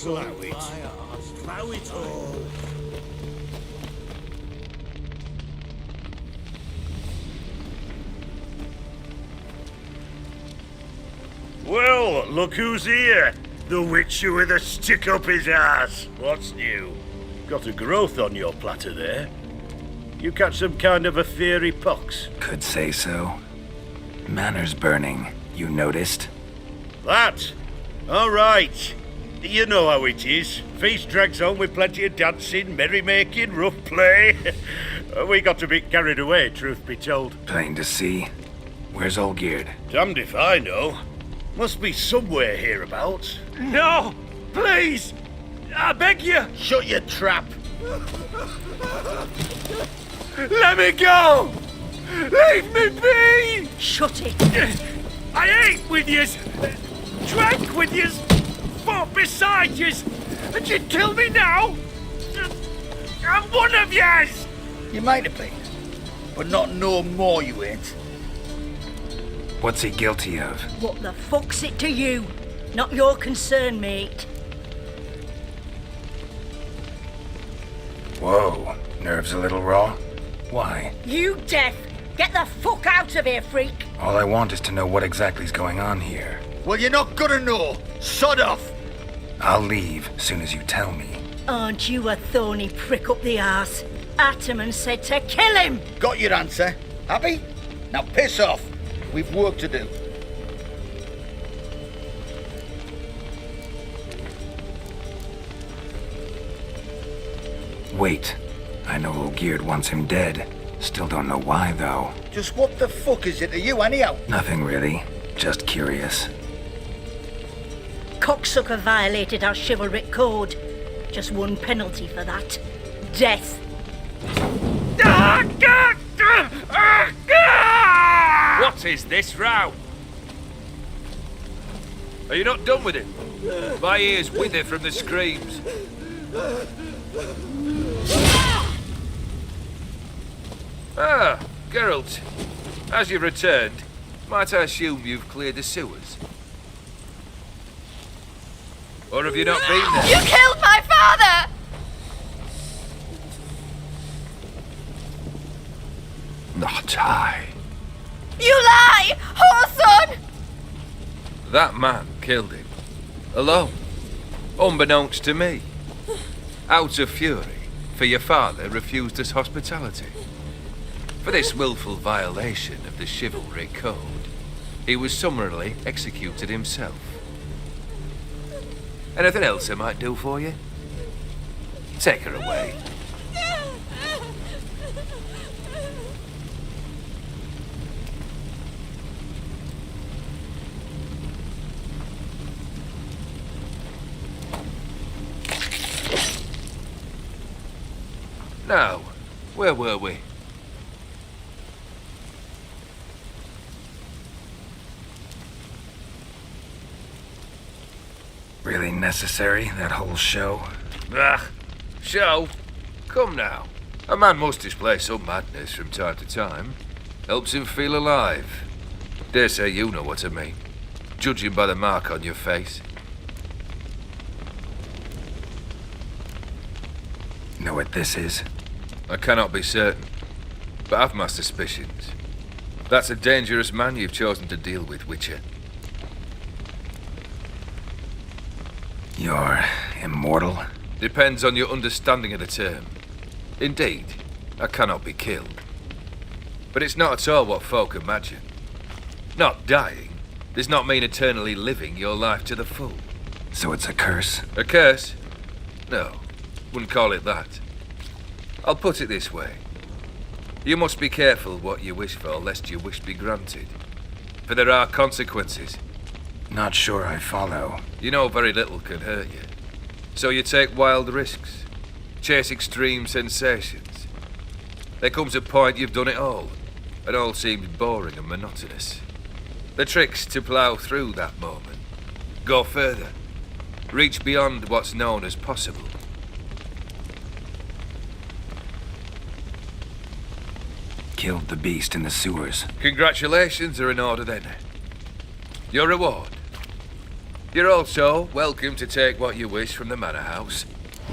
Plough it. Plough it all. Well, look who's here. The Witcher with a stick up his ass. What's new? Got a growth on your platter there. You catch some kind of a fiery pox? Could say so. Manor's burning. You noticed? That? All right. You know how it is. Feast drags on with plenty of dancing, merrymaking, rough play. We got a bit carried away, truth be told. Plain to see. Where's Olgierd? Damned if I know. Must be somewhere hereabouts. No! Please! I beg you! Shut your trap. Let me go! Leave me be! Shut it! I ate with yous, drank with yous, fought beside yous, and you'd kill me now? I'm one of yous! You might have been, but not no more you ain't. What's he guilty of? What the fuck's it to you? Not your concern, mate. Whoa. Nerves a little raw? Why? You deaf! Get the fuck out of here, freak! All I want is to know what exactly's going on here. Well, you're not gonna know. Sod off. I'll leave soon as you tell me. Aren't you a thorny prick up the arse? Ataman said to kill him! Got your answer. Happy? Now piss off. We've work to do. Wait. I know Olgierd wants him dead. Still don't know why, though. Just what the fuck is it to you, anyhow? Nothing really. Just curious. Cocksucker violated our chivalric code. Just one penalty for that. Death. What is this row? Are you not done with it? My ears wither from the screams. Ah, Geralt. As you've returned, might I assume you've cleared the sewers? Or have you not been there? You killed my father! Not I. You lie! Whoreson! That man killed him. Alone. Unbeknownst to me. Out of fury, for your father refused us hospitality. For this willful violation of the chivalry code, he was summarily executed himself. Anything else I might do for you? Take her away. Now, where were we? Really necessary, that whole show? Ah, show? Come now. A man must display some madness from time to time. Helps him feel alive. Dare say you know what I mean. Judging by the mark on your face. Know what this is? I cannot be certain, but I've my suspicions. That's a dangerous man you've chosen to deal with, Witcher. You're immortal? Depends on your understanding of the term. Indeed, I cannot be killed. But it's not at all what folk imagine. Not dying does not mean eternally living your life to the full. So it's a curse? A curse? No, wouldn't call it that. I'll put it this way. You must be careful what you wish for, lest your wish be granted. For there are consequences. Not sure I follow. You know very little can hurt you. So you take wild risks. Chase extreme sensations. There comes a point you've done it all, and all seems boring and monotonous. The trick's to plough through that moment. Go further. Reach beyond what's known as possible. Killed the beast in the sewers. Congratulations are in order then. Your reward. You're also welcome to take what you wish from the manor house.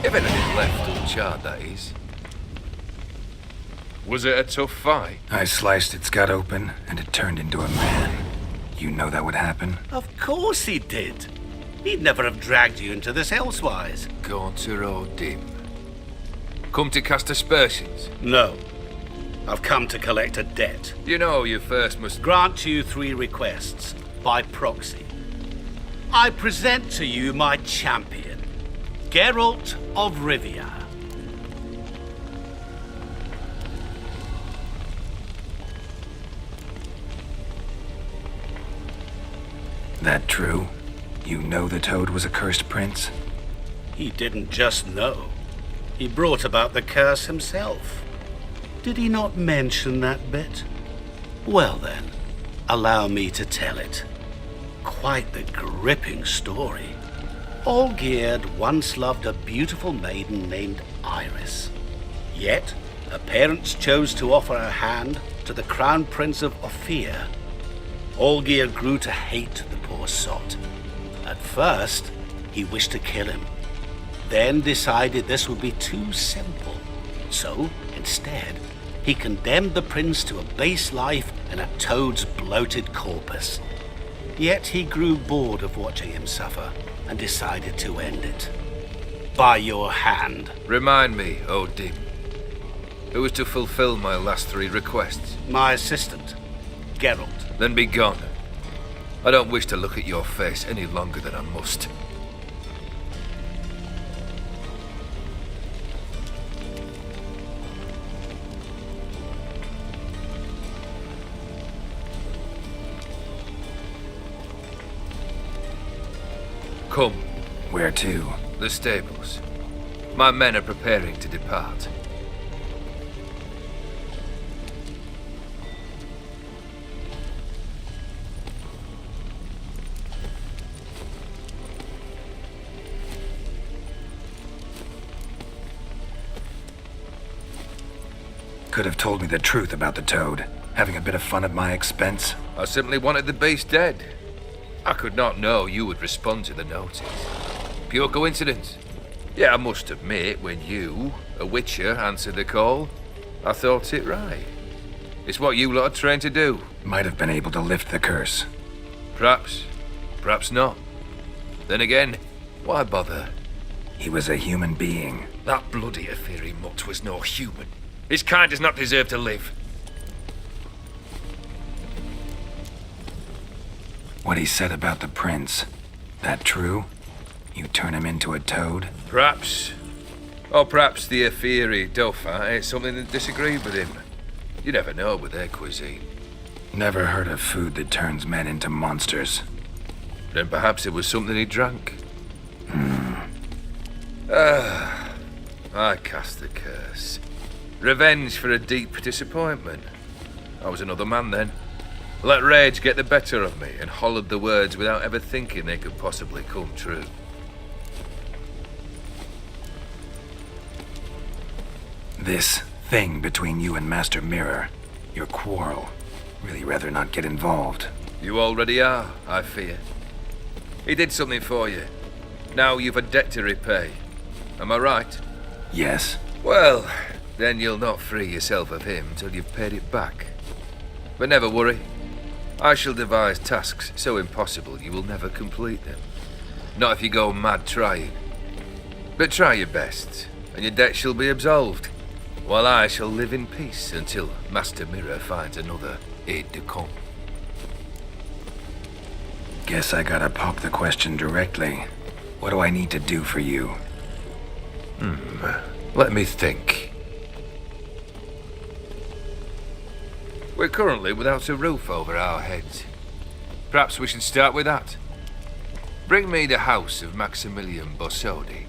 If anything's left uncharred, that is. Was it a tough fight? I sliced its gut open, and it turned into a man. You know that would happen? Of course he did. He'd never have dragged you into this elsewise. Gaunter O'Dim. Come to cast aspersions. No. I've come to collect a debt. You know you first must... Grant you 3 requests, by proxy. I present to you my champion, Geralt of Rivia. That true? You know the Toad was a cursed prince? He didn't just know. He brought about the curse himself. Did he not mention that bit? Well then, allow me to tell it. Quite the gripping story. Olgierd once loved a beautiful maiden named Iris. Yet, her parents chose to offer her hand to the Crown Prince of Ophir. Olgierd grew to hate the poor sot. At first, he wished to kill him. Then decided this would be too simple. So, instead, he condemned the prince to a base life in a toad's bloated corpus. Yet he grew bored of watching him suffer and decided to end it. By your hand. Remind me, O'Dim. Who was to fulfill my last 3 requests? My assistant, Geralt. Then be gone. I don't wish to look at your face any longer than I must. Come. Where to? The stables. My men are preparing to depart. Could have told me the truth about the Toad, having a bit of fun at my expense. I simply wanted the beast dead. I could not know you would respond to the notice. Pure coincidence. Yeah, I must admit, when you, a witcher, answered the call, I thought it right. It's what you lot are trained to do. Might have been able to lift the curse. Perhaps. Perhaps not. Then again, why bother? He was a human being. That bloody Aetheri mutt was no human. His kind does not deserve to live. What he said about the prince, that true? You turn him into a toad? Perhaps. Or perhaps the Aetheri Dauphin ate something that disagreed with him. You never know with their cuisine. Never heard of food that turns men into monsters. Then perhaps it was something he drank. I cast the curse. Revenge for a deep disappointment. I was another man then. Let rage get the better of me and hollered the words without ever thinking they could possibly come true. This thing between you and Master Mirror, your quarrel, really rather not get involved. You already are, I fear. He did something for you. Now you've a debt to repay. Am I right? Yes. Well, then you'll not free yourself of him till you've paid it back. But never worry. I shall devise tasks so impossible you will never complete them. Not if you go mad trying. But try your best, and your debt shall be absolved, while I shall live in peace until Master Mirror finds another aide-de-camp. Guess I gotta pop the question directly. What do I need to do for you? Let me think. We're currently without a roof over our heads. Perhaps we should start with that. Bring me the house of Maximilian Bossodi.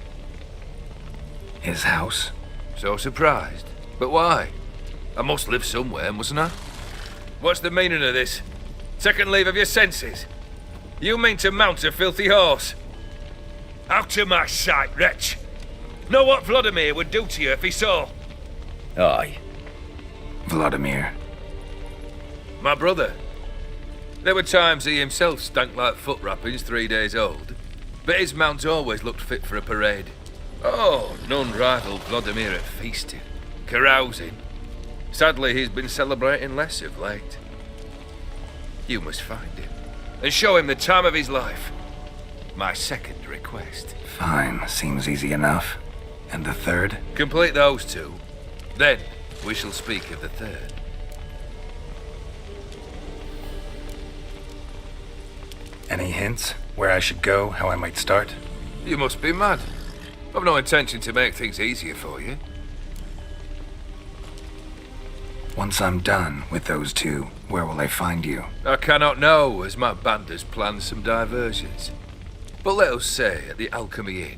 His house? So surprised. But why? I must live somewhere, mustn't I? What's the meaning of this? Second leave of your senses? You mean to mount a filthy horse? Out of my sight, wretch! Know what Vladimir would do to you if he saw? Aye. Vladimir. My brother. There were times he himself stank like foot wrappings 3 days old. but his mount always looked fit for a parade. Oh, none rivaled Vladimir at feasting, carousing. Sadly, he's been celebrating less of late. You must find him, and show him the time of his life. My second request. Fine, seems easy enough. And the third? Complete those two. Then, we shall speak of the third. Any hints? Where I should go, how I might start? You must be mad. I've no intention to make things easier for you. Once I'm done with those two, where will I find you? I cannot know, as my band has planned some diversions. But let us say at the Alchemy Inn,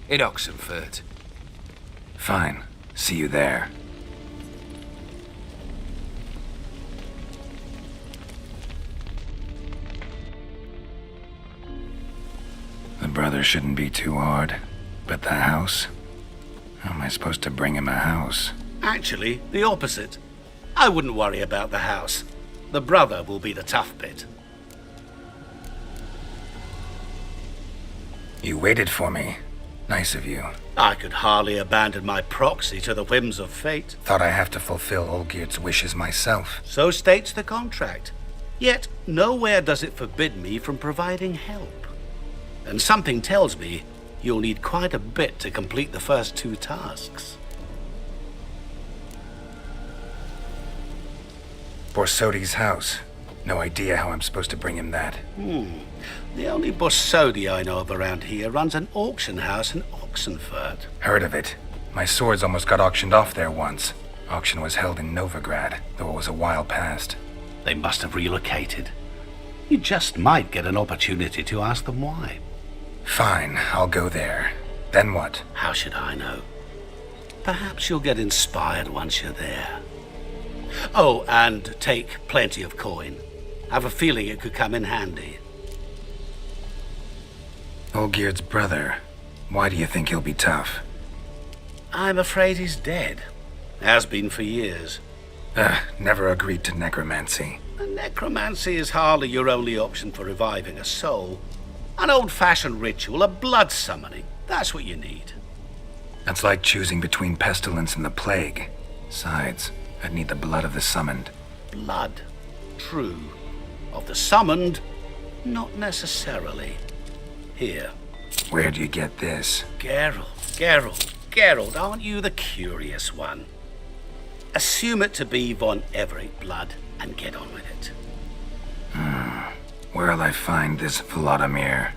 in Oxenfurt. Fine. See you there. The brother shouldn't be too hard. But the house? How am I supposed to bring him a house? Actually, the opposite. I wouldn't worry about the house. The brother will be the tough bit. You waited for me. Nice of you. I could hardly abandon my proxy to the whims of fate. Thought I have to fulfill Olgierd's wishes myself. So states the contract. Yet, nowhere does it forbid me from providing help. And something tells me you'll need quite a bit to complete the first two tasks. Borsodi's house. No idea how I'm supposed to bring him that. The only Borsodi I know of around here runs an auction house in Oxenfurt. Heard of it. My swords almost got auctioned off there once. Auction was held in Novigrad, though it was a while past. They must have relocated. You just might get an opportunity to ask them why. Fine, I'll go there. Then what? How should I know? Perhaps you'll get inspired once you're there. Oh, and take plenty of coin. Have a feeling it could come in handy. Olgierd's brother. Why do you think he'll be tough? I'm afraid he's dead. Has been for years. Never agreed to necromancy. And necromancy is hardly your only option for reviving a soul. An old-fashioned ritual, a blood summoning. That's what you need. That's like choosing between pestilence and the plague. Besides, I'd need the blood of the summoned. Blood. True. Of the summoned, not necessarily. Here. Where do you get this? Geralt, aren't you the curious one? Assume it to be von Everett blood and get on with it. Where'll I find this Vladimir?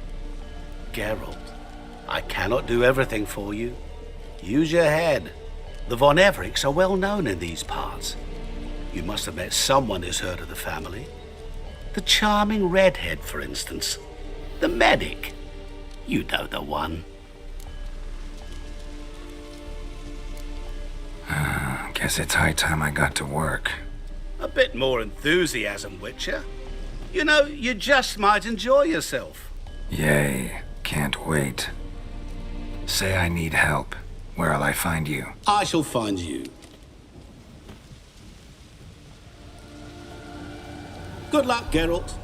Geralt, I cannot do everything for you. Use your head. The von Evericks are well known in these parts. You must have met someone who's heard of the family. The charming redhead, for instance. The medic. You know the one. Guess it's high time I got to work. A bit more enthusiasm, Witcher. You know, you just might enjoy yourself. Yay, can't wait. Say I need help. Where'll I find you? I shall find you. Good luck, Geralt.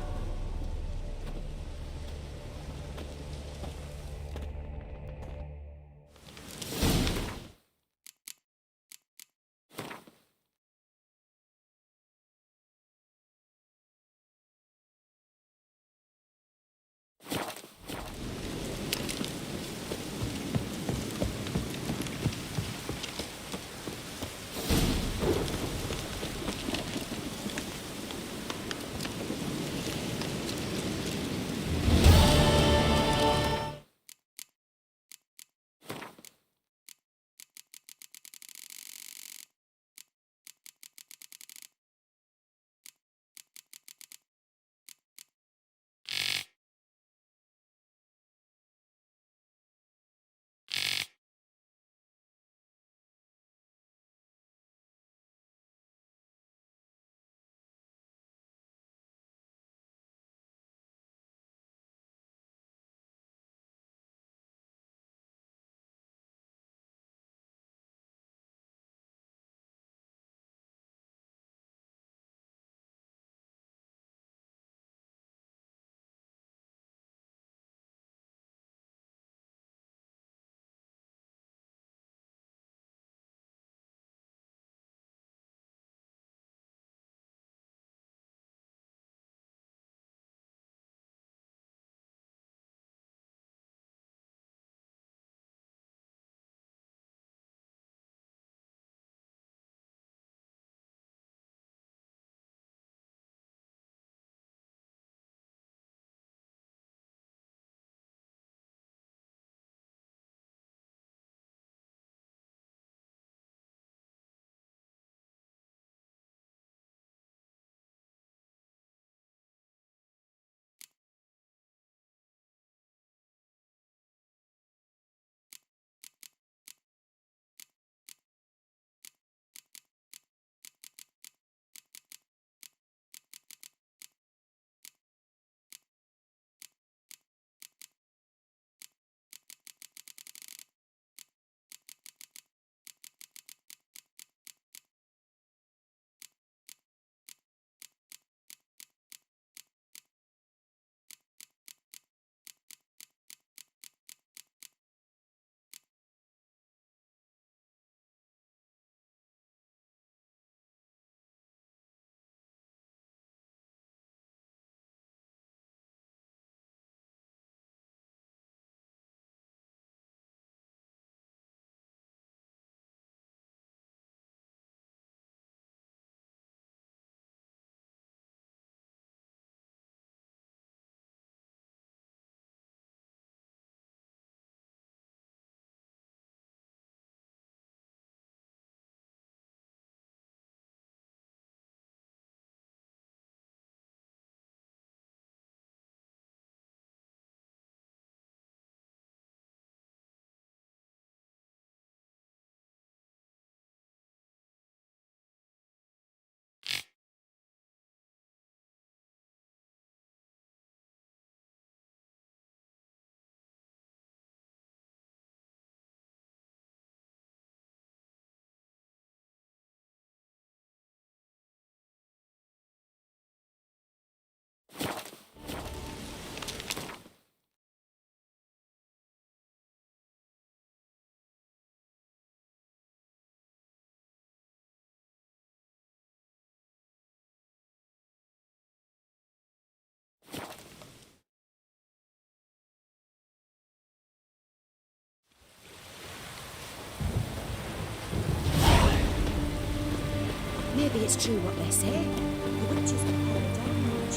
Maybe it's true what they say. The witches are carried down much.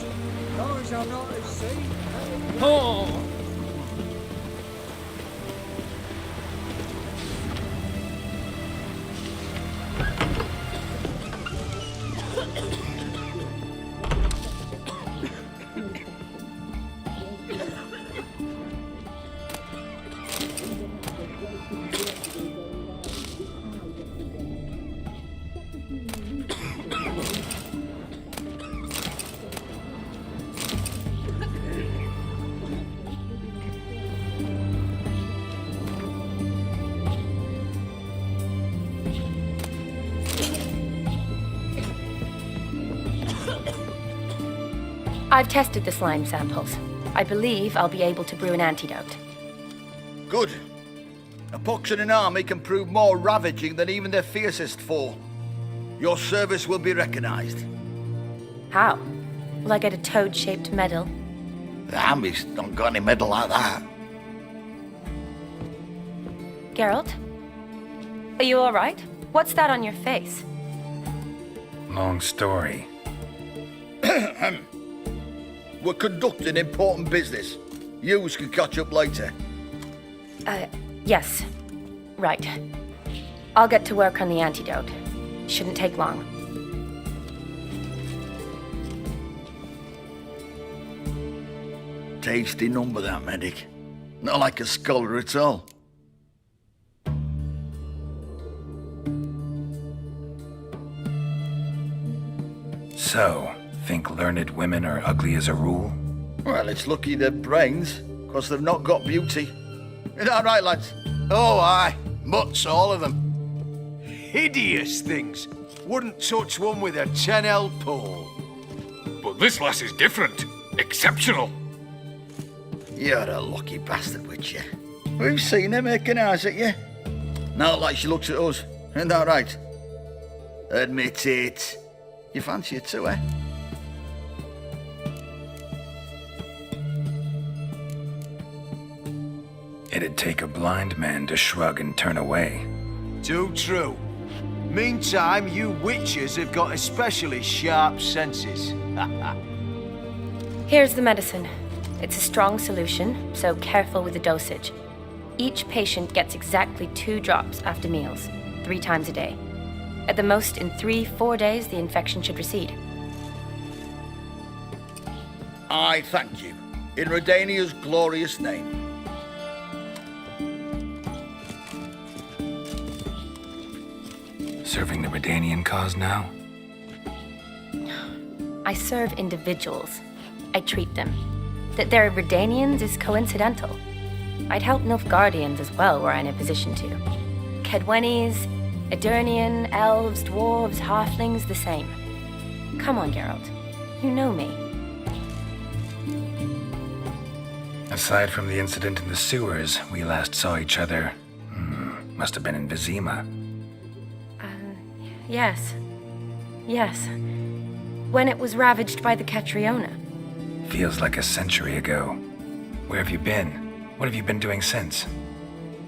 Those are not at sea. Oh! I've tested the slime samples. I believe I'll be able to brew an antidote. Good. A pox in an army can prove more ravaging than even their fiercest foe. Your service will be recognized. How? Will I get a toad-shaped medal? The army's not got any medal like that. Geralt? Are you all right? What's that on your face? Long story. We're conducting important business. Yous can catch up later. Yes. Right. I'll get to work on the antidote. Shouldn't take long. Tasty number, that medic. Not like a scholar at all. So, think learned women are ugly as a rule? Well, it's lucky they're brains, because they've not got beauty. Is that right, lads? Oh, aye. Mutts, all of them. Hideous things. Wouldn't touch one with a 10L pole. But this lass is different. Exceptional. You're a lucky bastard, Witcher. We've seen her making eyes at you. Not like she looks at us. Isn't that right? Admit it. You fancy her too, eh? It'd take a blind man to shrug and turn away. Too true. Meantime, you witches have got especially sharp senses. Here's the medicine. It's a strong solution, so careful with the dosage. Each patient gets exactly 2 drops after meals, 3 times a day. At the most, in 3-4 days, the infection should recede. I thank you. In Redania's glorious name. Serving the Redanian cause now? I serve individuals. I treat them. That they're Redanians is coincidental. I'd help Nilfgaardians as well were I in a position to. Kedwenis, Edirnian, elves, dwarves, halflings, the same. Come on, Geralt. You know me. Aside from the incident in the sewers, we last saw each other... must have been in Vizima. Yes. Yes. When it was ravaged by the Catriona. Feels like a century ago. Where have you been? What have you been doing since?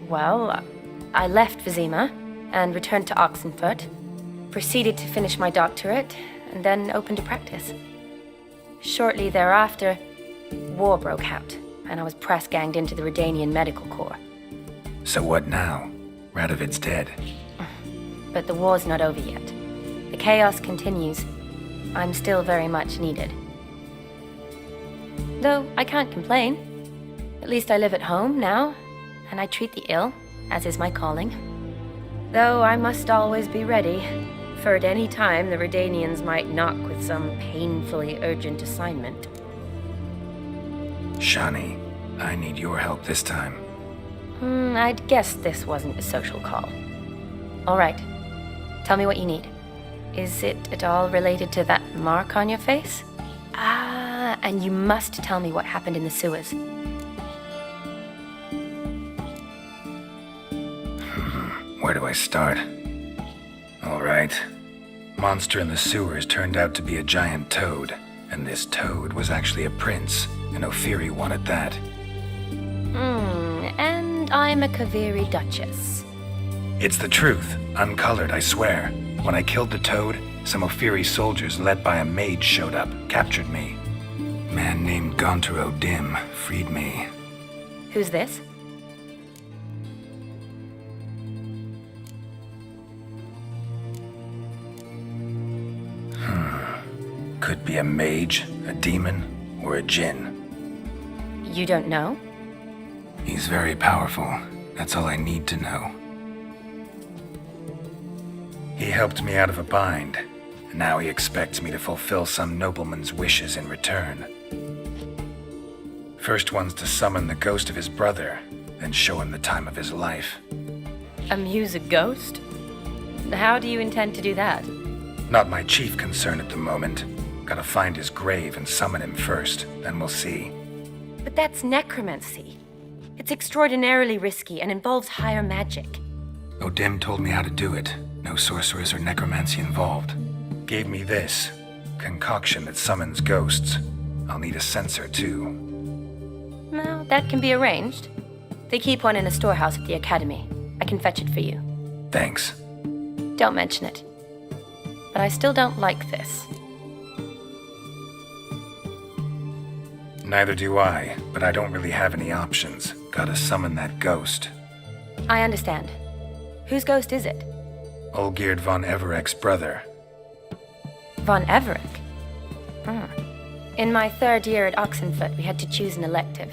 Well, I left Vizima and returned to Oxenfurt, proceeded to finish my doctorate, and then opened a practice. Shortly thereafter, war broke out, and I was press-ganged into the Redanian Medical Corps. So what now? Radovid's dead. But the war's not over yet. The chaos continues. I'm still very much needed. Though I can't complain. At least I live at home now, and I treat the ill, as is my calling. Though I must always be ready, for at any time the Redanians might knock with some painfully urgent assignment. Shani, I need your help this time. I'd guess this wasn't a social call. All right. Tell me what you need. Is it at all related to that mark on your face? Ah, and you must tell me what happened in the sewers. Where do I start? All right. Monster in the sewers turned out to be a giant toad, and this toad was actually a prince, and Ophiri wanted that. And I'm a Kaviri duchess. It's the truth, uncolored, I swear. When I killed the toad, some Ophiri soldiers led by a mage showed up, captured me. Man named Gaunter O'Dim freed me. Who's this? Could be a mage, a demon, or a djinn. You don't know? He's very powerful. That's all I need to know. He helped me out of a bind, and now he expects me to fulfill some nobleman's wishes in return. First one's to summon the ghost of his brother, then show him the time of his life. Amuse a ghost? How do you intend to do that? Not my chief concern at the moment. Gotta find his grave and summon him first, then we'll see. But that's necromancy. It's extraordinarily risky and involves higher magic. O'Dim told me how to do it. No sorcerers or necromancy involved. Gave me this concoction that summons ghosts. I'll need a censer too. Well, that can be arranged. They keep one in a storehouse at the academy. I can fetch it for you. Thanks. Don't mention it. But I still don't like this. Neither do I, but I don't really have any options. Gotta summon that ghost. I understand. Whose ghost is it? Olgierd von Everek's brother. Von Everek? In my third year at Oxenfoot, we had to choose an elective.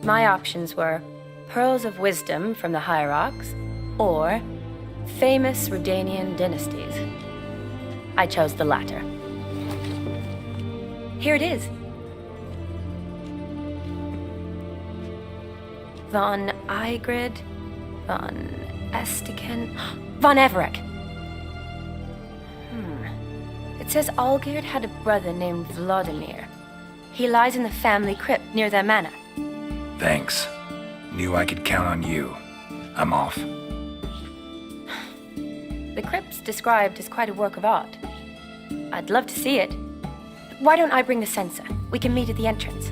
My options were Pearls of Wisdom from the Hierarchs, or Famous Redanian Dynasties. I chose the latter. Here it is. Von Igrid, Von Estiken, Von Everek. It says Olgierd had a brother named Vladimir. He lies in the family crypt near their manor. Thanks. Knew I could count on you. I'm off. The crypt's described as quite a work of art. I'd love to see it. Why don't I bring the censer? We can meet at the entrance.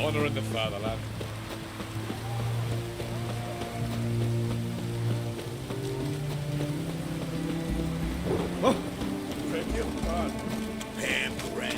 Honor in the fatherland. Oh, beg your pardon. Pam Grant.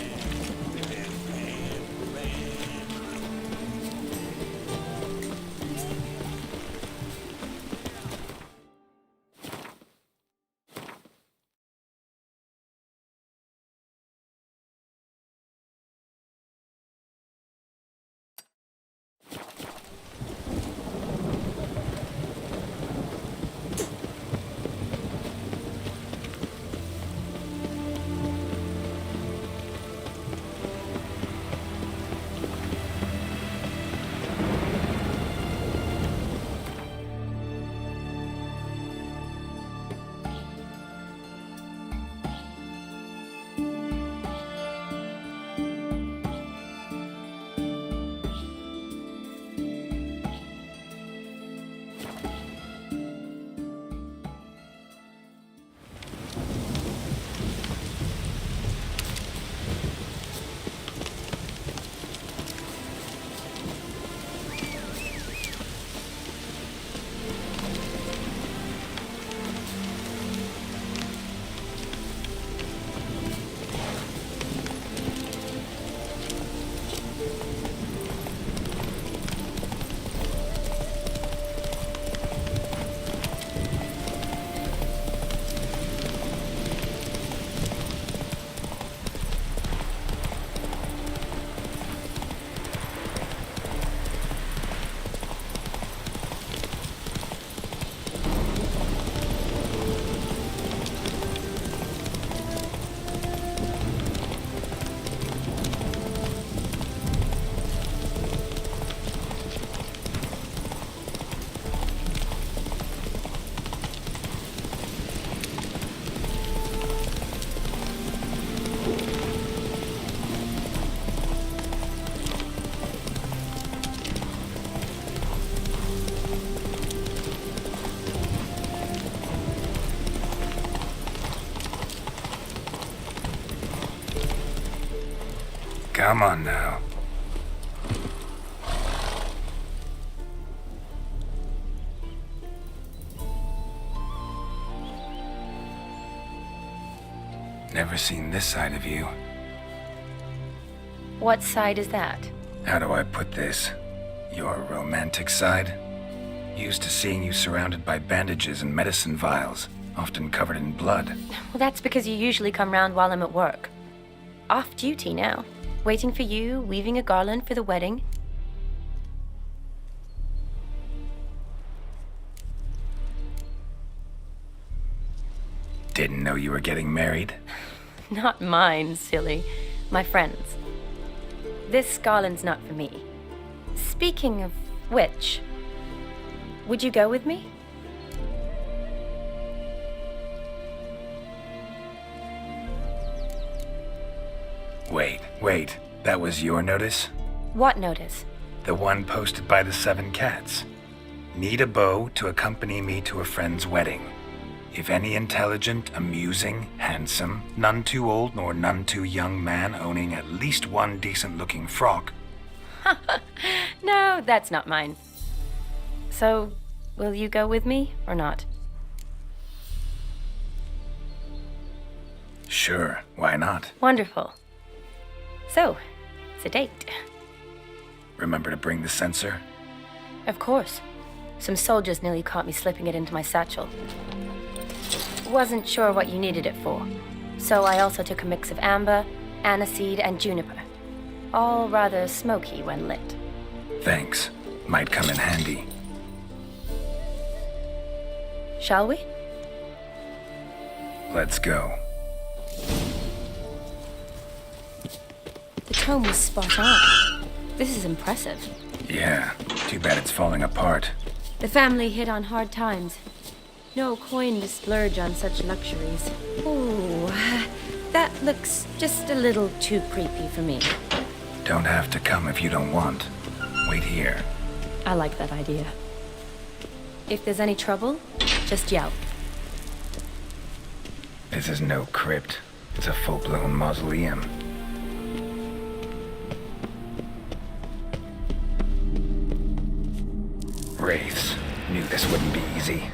Come on now. Never seen this side of you. What side is that? How do I put this? Your romantic side? Used to seeing you surrounded by bandages and medicine vials, often covered in blood. Well, that's because you usually come round while I'm at work. Off duty now. Waiting for you, weaving a garland for the wedding. Didn't know you were getting married. Not mine, silly. My friend's. This garland's not for me. Speaking of which, would you go with me? Wait. That was your notice? What notice? The one posted by the 7 cats. Need a beau to accompany me to a friend's wedding. If any intelligent, amusing, handsome, none too old nor none too young man owning at least one decent-looking frock. No, that's not mine. So, will you go with me or not? Sure, why not? Wonderful. So, it's a date. Remember to bring the censer? Of course. Some soldiers nearly caught me slipping it into my satchel. Wasn't sure what you needed it for, so I also took a mix of amber, aniseed, and juniper. All rather smoky when lit. Thanks. Might come in handy. Shall we? Let's go. The tome was spot on. This is impressive. Yeah, too bad it's falling apart. The family hit on hard times. No coin to splurge on such luxuries. Ooh, that looks just a little too creepy for me. Don't have to come if you don't want. Wait here. I like that idea. If there's any trouble, just yell. This is no crypt. It's a full-blown mausoleum. Wraiths. Knew this wouldn't be easy.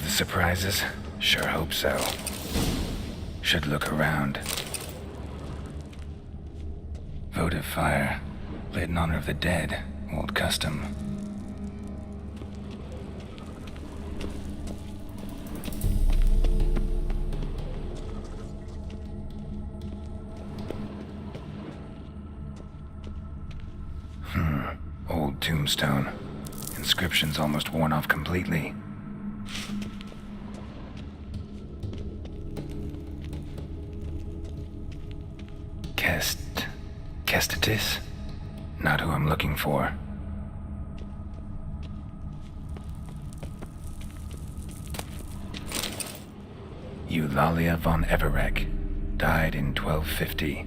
Surprises? Sure hope so. Should look around. Votive fire, lit in honor of the dead, old custom. Old tombstone. Inscription's almost worn off completely. Kestatis? Not who I'm looking for. Eulalia von Everec. Died in 1250.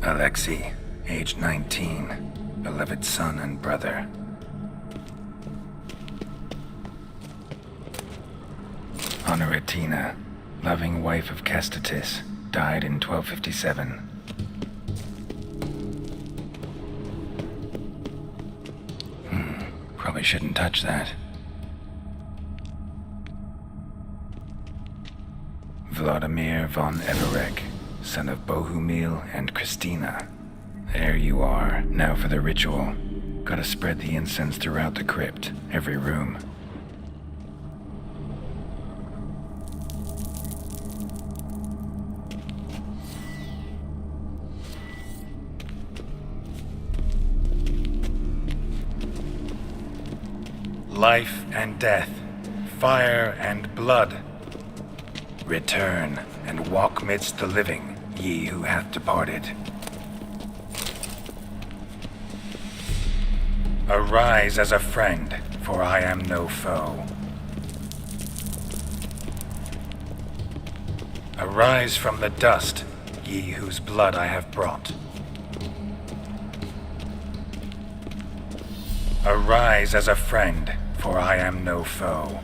Alexei, age 19, beloved son and brother. Honoratina, loving wife of Kestatis, died in 1257. Probably shouldn't touch that. Vladimir von Everec, son of Bohumil and Christina. There you are. Now for the ritual. Gotta spread the incense throughout the crypt, every room. Life and death, fire and blood. Return and walk midst the living, ye who hath departed. Arise as a friend, for I am no foe. Arise from the dust, ye whose blood I have brought. Arise as a friend, for I am no foe.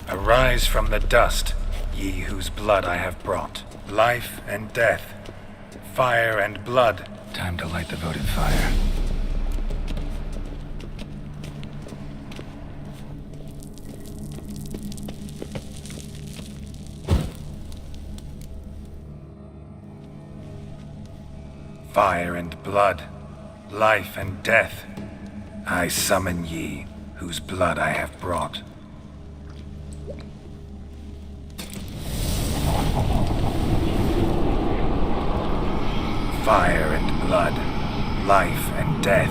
Arise from the dust, ye whose blood I have brought. Life and death, fire and blood. Time to light the votive fire. Fire and blood, life and death, I summon ye, whose blood I have brought. Fire and blood, life and death.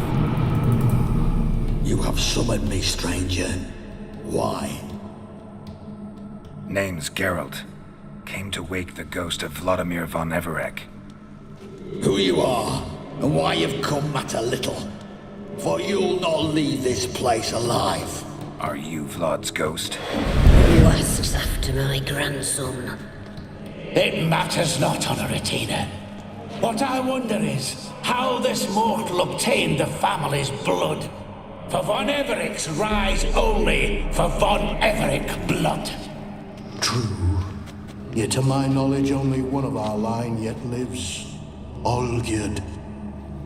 You have summoned me, stranger. Why? Name's Geralt. Came to wake the ghost of Vladimir von Everec. Who you are, and why you've come matter little. For you'll not leave this place alive. Are you Vlad's ghost? Who asks after my grandson? It matters not, Honoratina. What I wonder is how this mortal obtained the family's blood. For von Everec's rise only for von Everec blood. true. Yet to my knowledge, only one of our line yet lives. Olgierd.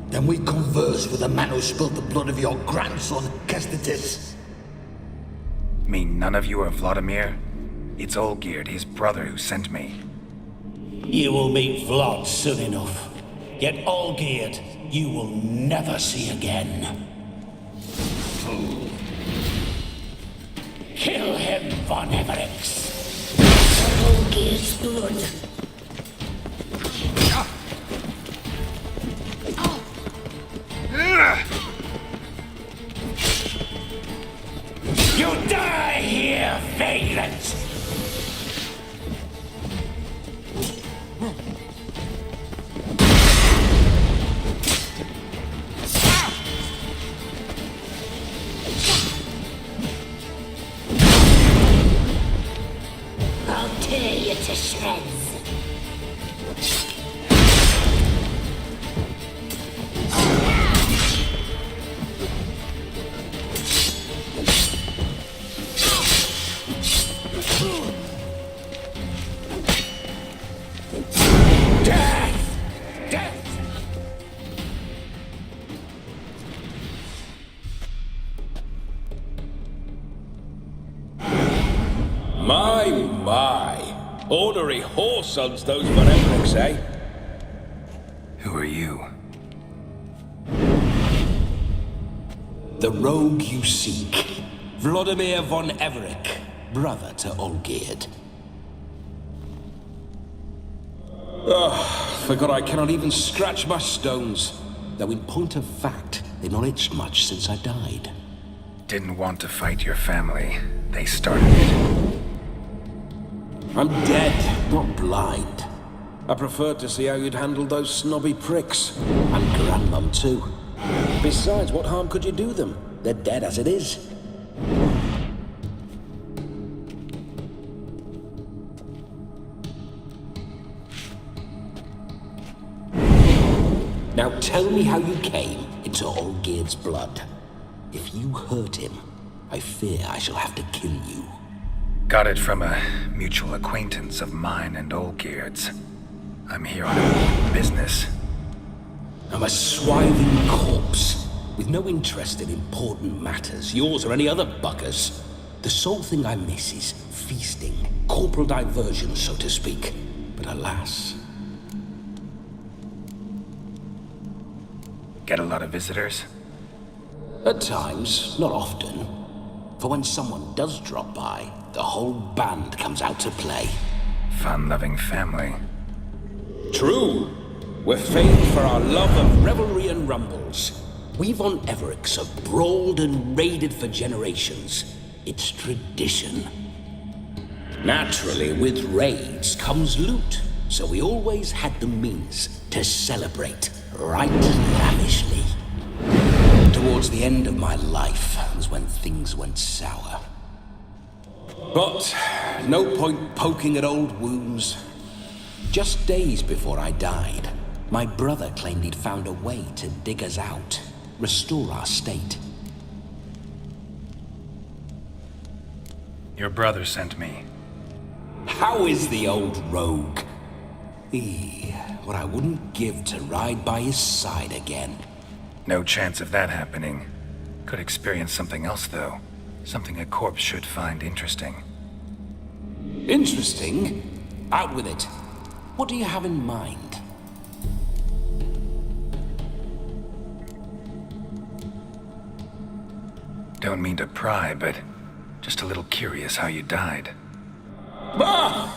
Then we converse with the man who spilled the blood of your grandson, Kestitis. Mean none of you are Vladimir? It's Olgierd, his brother, who sent me. You will meet Vlad soon enough. Yet Olgierd, you will never see again. Fool. Kill him, Von Everix. Olgierd's blood. You die here, vagrant! I'll tear you to shreds. My. Ornery whoresons, those Von Evericks, eh? Who are you? The rogue you seek. Vladimir Von Everik, brother to Olgierd. Forgot I cannot even scratch my stones. Though in point of fact, they've not itched much since I died. Didn't want to fight your family. They started it. I'm dead, not blind. I preferred to see how you'd handle those snobby pricks. And Grandmum too. Besides, what harm could you do them? They're dead as it is. Now tell me how you came into Olgierd's blood. If you hurt him, I fear I shall have to kill you. Got it from a mutual acquaintance of mine and Olgierd's. I'm here on a business. I'm a swiving corpse, with no interest in important matters, yours or any other buggers. The sole thing I miss is feasting, corporal diversion, so to speak. But alas... Get a lot of visitors? At times, not often. For when someone does drop by, the whole band comes out to play. Fun-loving family. True. We're famed for our love of Revelry and rumbles. We Von Evericks have brawled and raided for generations. It's tradition. Naturally, with raids comes loot, so we always had the means to celebrate right lavishly. Towards the end of my life was when things went sour. But no point poking at old wounds. Just days before I died, my brother claimed he'd found a way to dig us out, restore our state. Your brother sent me. How is the old rogue? What I wouldn't give to ride by his side again. No chance of that happening. Could experience something else, though. Something a corpse should find interesting. Interesting? Out with it. What do you have in mind? Don't mean to pry, but just a little curious how you died. Bah!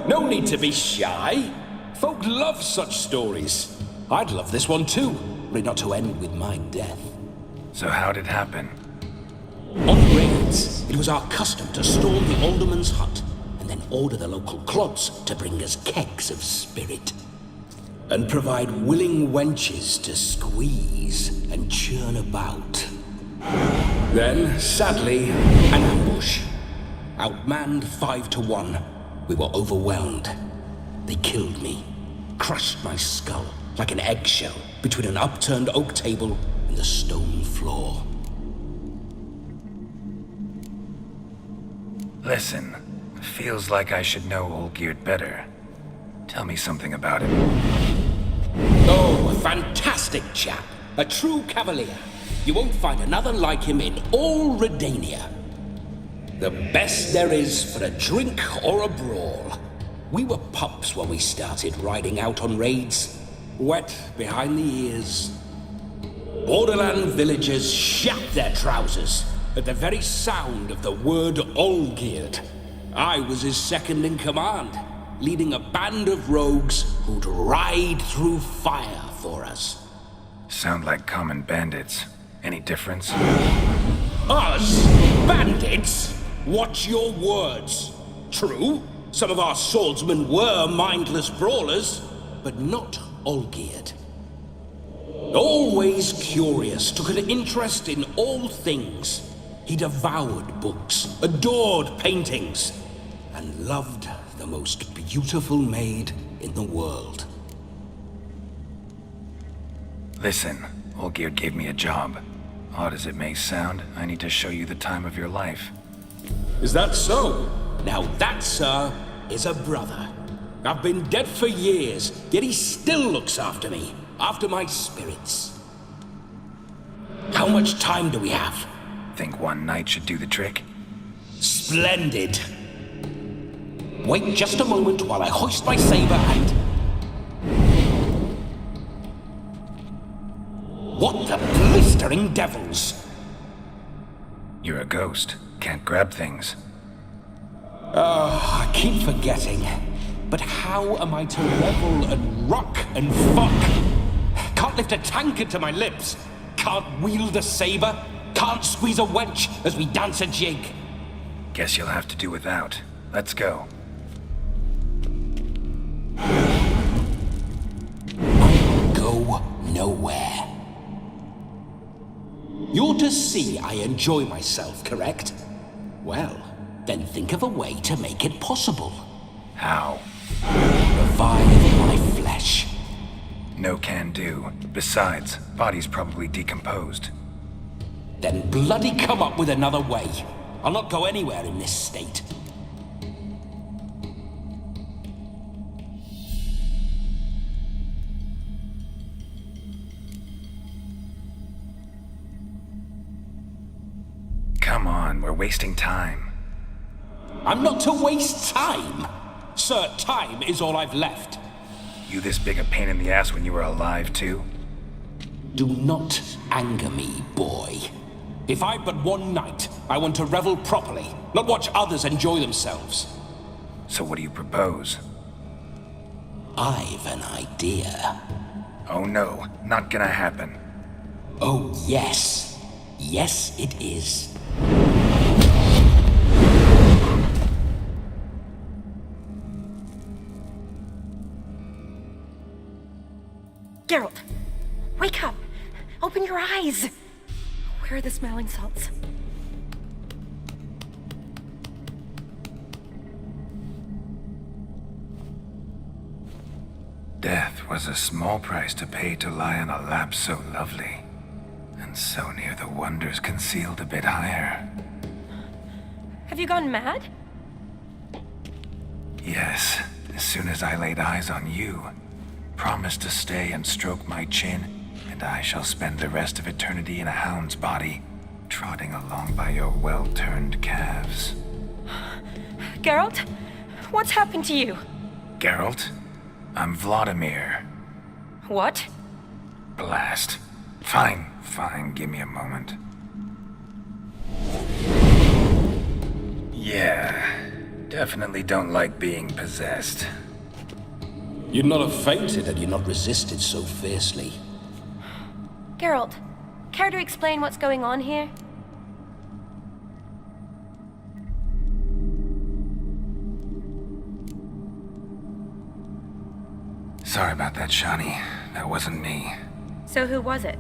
No need to be shy. Folk love such stories. I'd love this one too, but not to end with my death. So how'd it happen? On raids, it was our custom to storm the alderman's hut and then order the local clods to bring us kegs of spirit. And provide willing wenches to squeeze and churn about. Then, sadly, an ambush. Outmanned 5-1, we were overwhelmed. They killed me, crushed my skull like an eggshell between an upturned oak table and the stone floor. Listen, Feels like I should know Olgierd better. Tell me something about him. Oh, a fantastic chap. A true cavalier. You won't find another like him in all Redania. The best there is for a drink or a brawl. We were pups when we started riding out on raids. Wet behind the ears. Borderland villagers shat their trousers at the very sound of the word Olgierd. I was his second in command, leading a band of rogues who'd ride through fire for us. Sound like common bandits. Any difference? Us? Bandits? Watch your words. True, some of our swordsmen were mindless brawlers, but not Olgierd. Always curious, took an interest in all things. He devoured books, adored paintings, and loved the most beautiful maid in the world. Listen, Olgierd gave me a job. Odd as it may sound, I need to show you the time of your life. Is that so? Now that, sir, is a brother. I've been dead for years, yet he still looks after me, after my spirits. How much time do we have? Think one night should do the trick? Splendid. Wait just a moment while I hoist my saber and... What the blistering devils? You're a ghost. Can't grab things. I keep forgetting. But how am I to revel and rock and fuck? Can't lift a tankard to my lips. Can't wield a saber. Can't squeeze a wench as we dance a jig. Guess you'll have to do without. Let's go. I'll go nowhere. You're to see I enjoy myself, correct? Well, then think of a way to make it possible. How? Revive my flesh. No can do. Besides, body's probably decomposed. Then bloody come up with another way. I'll not go anywhere in this state. Come on, we're wasting time. I'm not to waste time. Sir, time is all I've left. You this big a pain in the ass when you were alive, too? Do not anger me, boy. If I've but one night, I want to revel properly, not watch others enjoy themselves. So what do you propose? I've an idea. Oh no, not gonna happen. Oh yes. Yes, it is. Geralt, wake up! Open your eyes! Where are the smelling salts? Death was a small price to pay to lie on a lap so lovely, and so near the wonders concealed a bit higher. Have you gone mad? Yes, as soon as I laid eyes on you, promised to stay and stroke my chin, and I shall spend the rest of eternity in a hound's body, trotting along by your well-turned calves. Geralt, what's happened to you? Geralt, I'm Vladimir. What? Blast. Fine, give me a moment. Yeah, definitely don't like being possessed. You'd not have fainted had you not resisted so fiercely. Geralt, care to explain what's going on here? Sorry about that, Shani. That wasn't me. So who was it?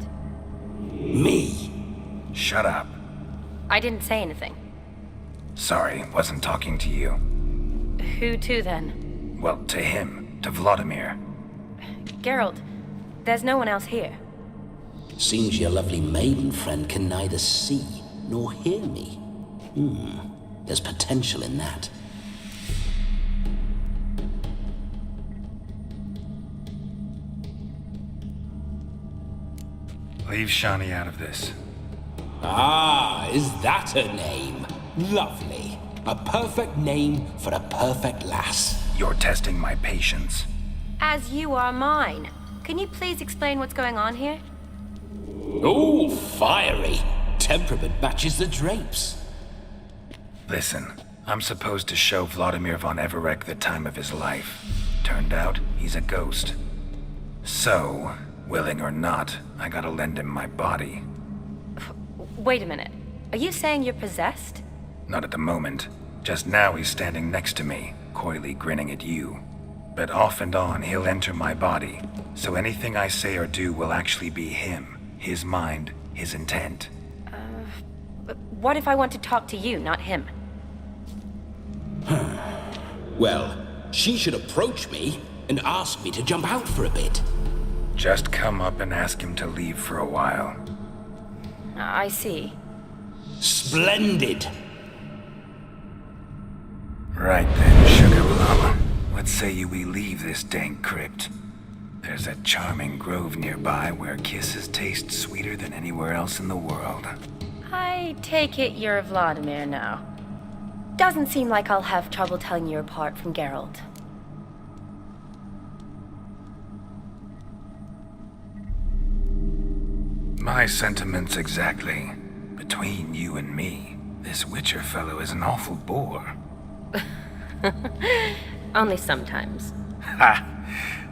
Me. Shut up. I didn't say anything. Sorry, wasn't talking to you. Who to then? Well, to him. To Vladimir. Geralt, there's no one else here. Seems your lovely maiden friend can neither see nor hear me. There's potential in that. Leave Shani out of this. Ah, is that her name? Lovely. A perfect name for a perfect lass. You're testing my patience. As you are mine. Can you please explain what's going on here? Oh, fiery. Temperament matches the drapes. Listen, I'm supposed to show Vladimir von Everec the time of his life. Turned out, he's a ghost. So, willing or not, I gotta lend him my body. Wait a minute. Are you saying you're possessed? Not at the moment. Just now he's standing next to me, coyly grinning at you. But off and on, he'll enter my body. So anything I say or do will actually be him. His mind, his intent. What if I want to talk to you, not him? Well, she should approach me and ask me to jump out for a bit. Just come up and ask him to leave for a while. I see. Splendid! Right then, Sugar Plum. What say you we leave this dank crypt? There's a charming grove nearby where kisses taste sweeter than anywhere else in the world. I take it you're Vladimir now. Doesn't seem like I'll have trouble telling you apart from Geralt. My sentiments exactly. Between you and me, this Witcher fellow is an awful bore. Only sometimes. Ha!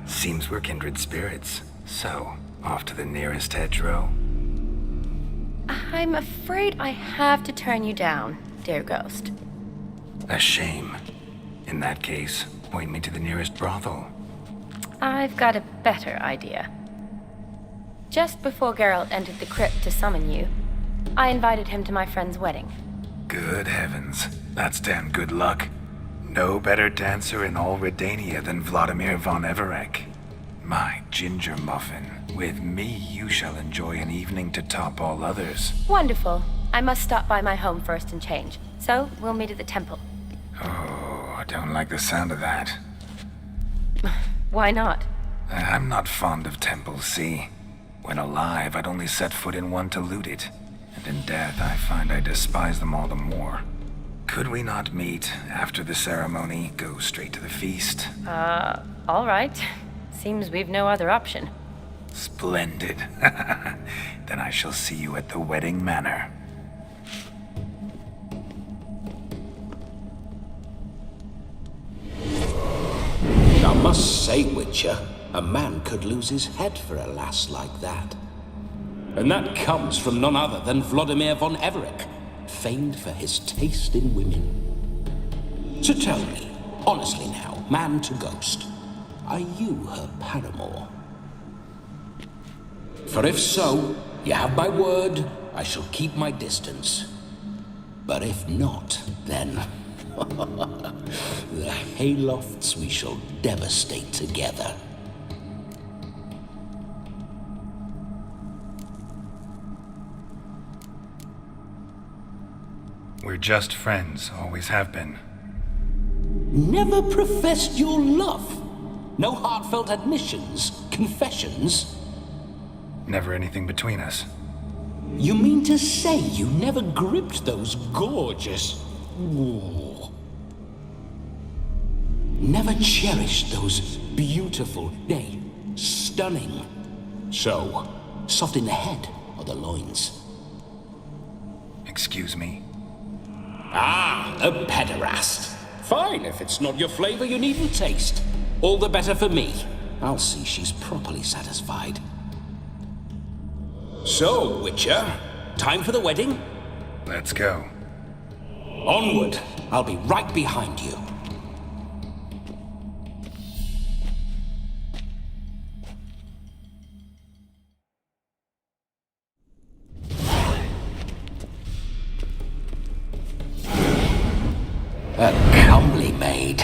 Seems we're kindred spirits. So, off to the nearest hedgerow. I'm afraid I have to turn you down, dear ghost. A shame. In that case, point me to the nearest brothel. I've got a better idea. Just before Geralt entered the crypt to summon you, I invited him to my friend's wedding. Good heavens. That's damn good luck. No better dancer in all Redania than Vladimir von Everec. My ginger muffin. With me, you shall enjoy an evening to top all others. Wonderful. I must stop by my home first and change. So, we'll meet at the temple. Oh, I don't like the sound of that. Why not? I'm not fond of temples, see? When alive, I'd only set foot in one to loot it. And in death, I find I despise them all the more. Could we not meet after the ceremony, go straight to the feast? All right. Seems we've no other option. Splendid. Then I shall see you at the wedding manor. I must say, Witcher, a man could lose his head for a lass like that. And that comes from none other than Vladimir von Everec, famed for his taste in women. So tell me, honestly now, man to ghost, are you her paramour? For if so, you have my word, I shall keep my distance. But if not, then the haylofts we shall devastate together. We're just friends, always have been. Never professed your love? No heartfelt admissions, confessions? Never anything between us. You mean to say you never gripped those gorgeous... Ooh. Never cherished those beautiful, nay, stunning... So, soft in the head or the loins? Excuse me? Ah, a pederast. Fine, if it's not your flavor, you needn't taste. All the better for me. I'll see she's properly satisfied. So, Witcher, time for the wedding? Let's go. Onward. I'll be right behind you. A comely maid.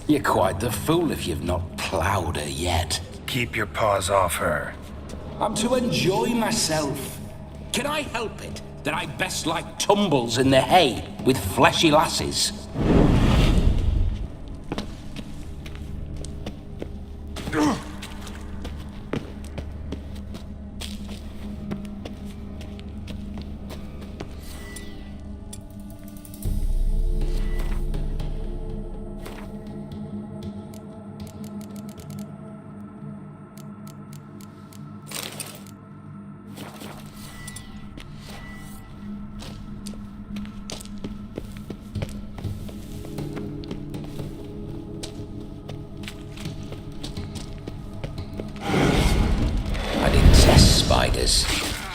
You're quite the fool if you've not ploughed her yet. Keep your paws off her. I'm to enjoy myself. Can I help it that I best like tumbles in the hay with fleshy lasses? spiders.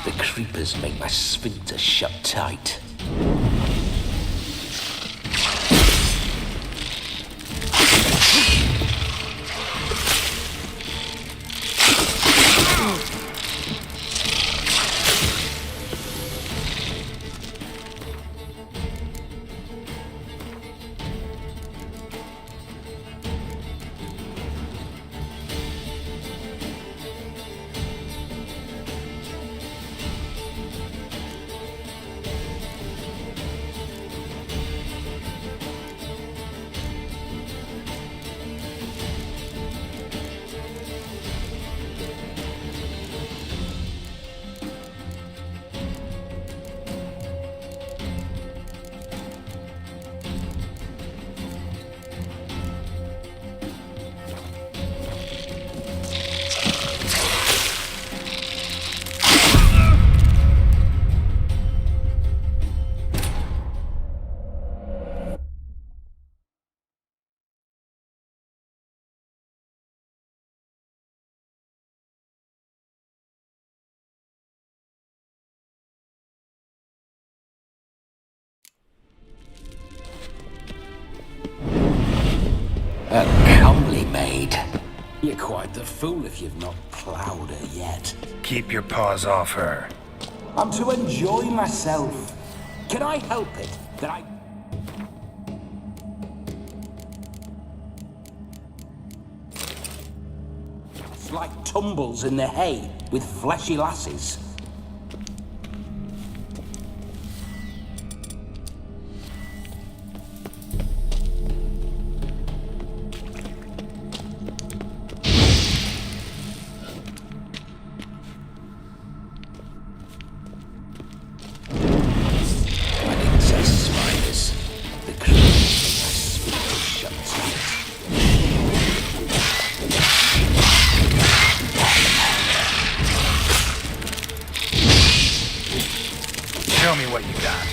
The creepers make my sphincter shut tight. A comely maid. You're quite the fool if you've not ploughed her yet. Keep your paws off her. I'm to enjoy myself. Can I help it that I... It's like tumbles in the hay with fleshy lasses. Show me what you got.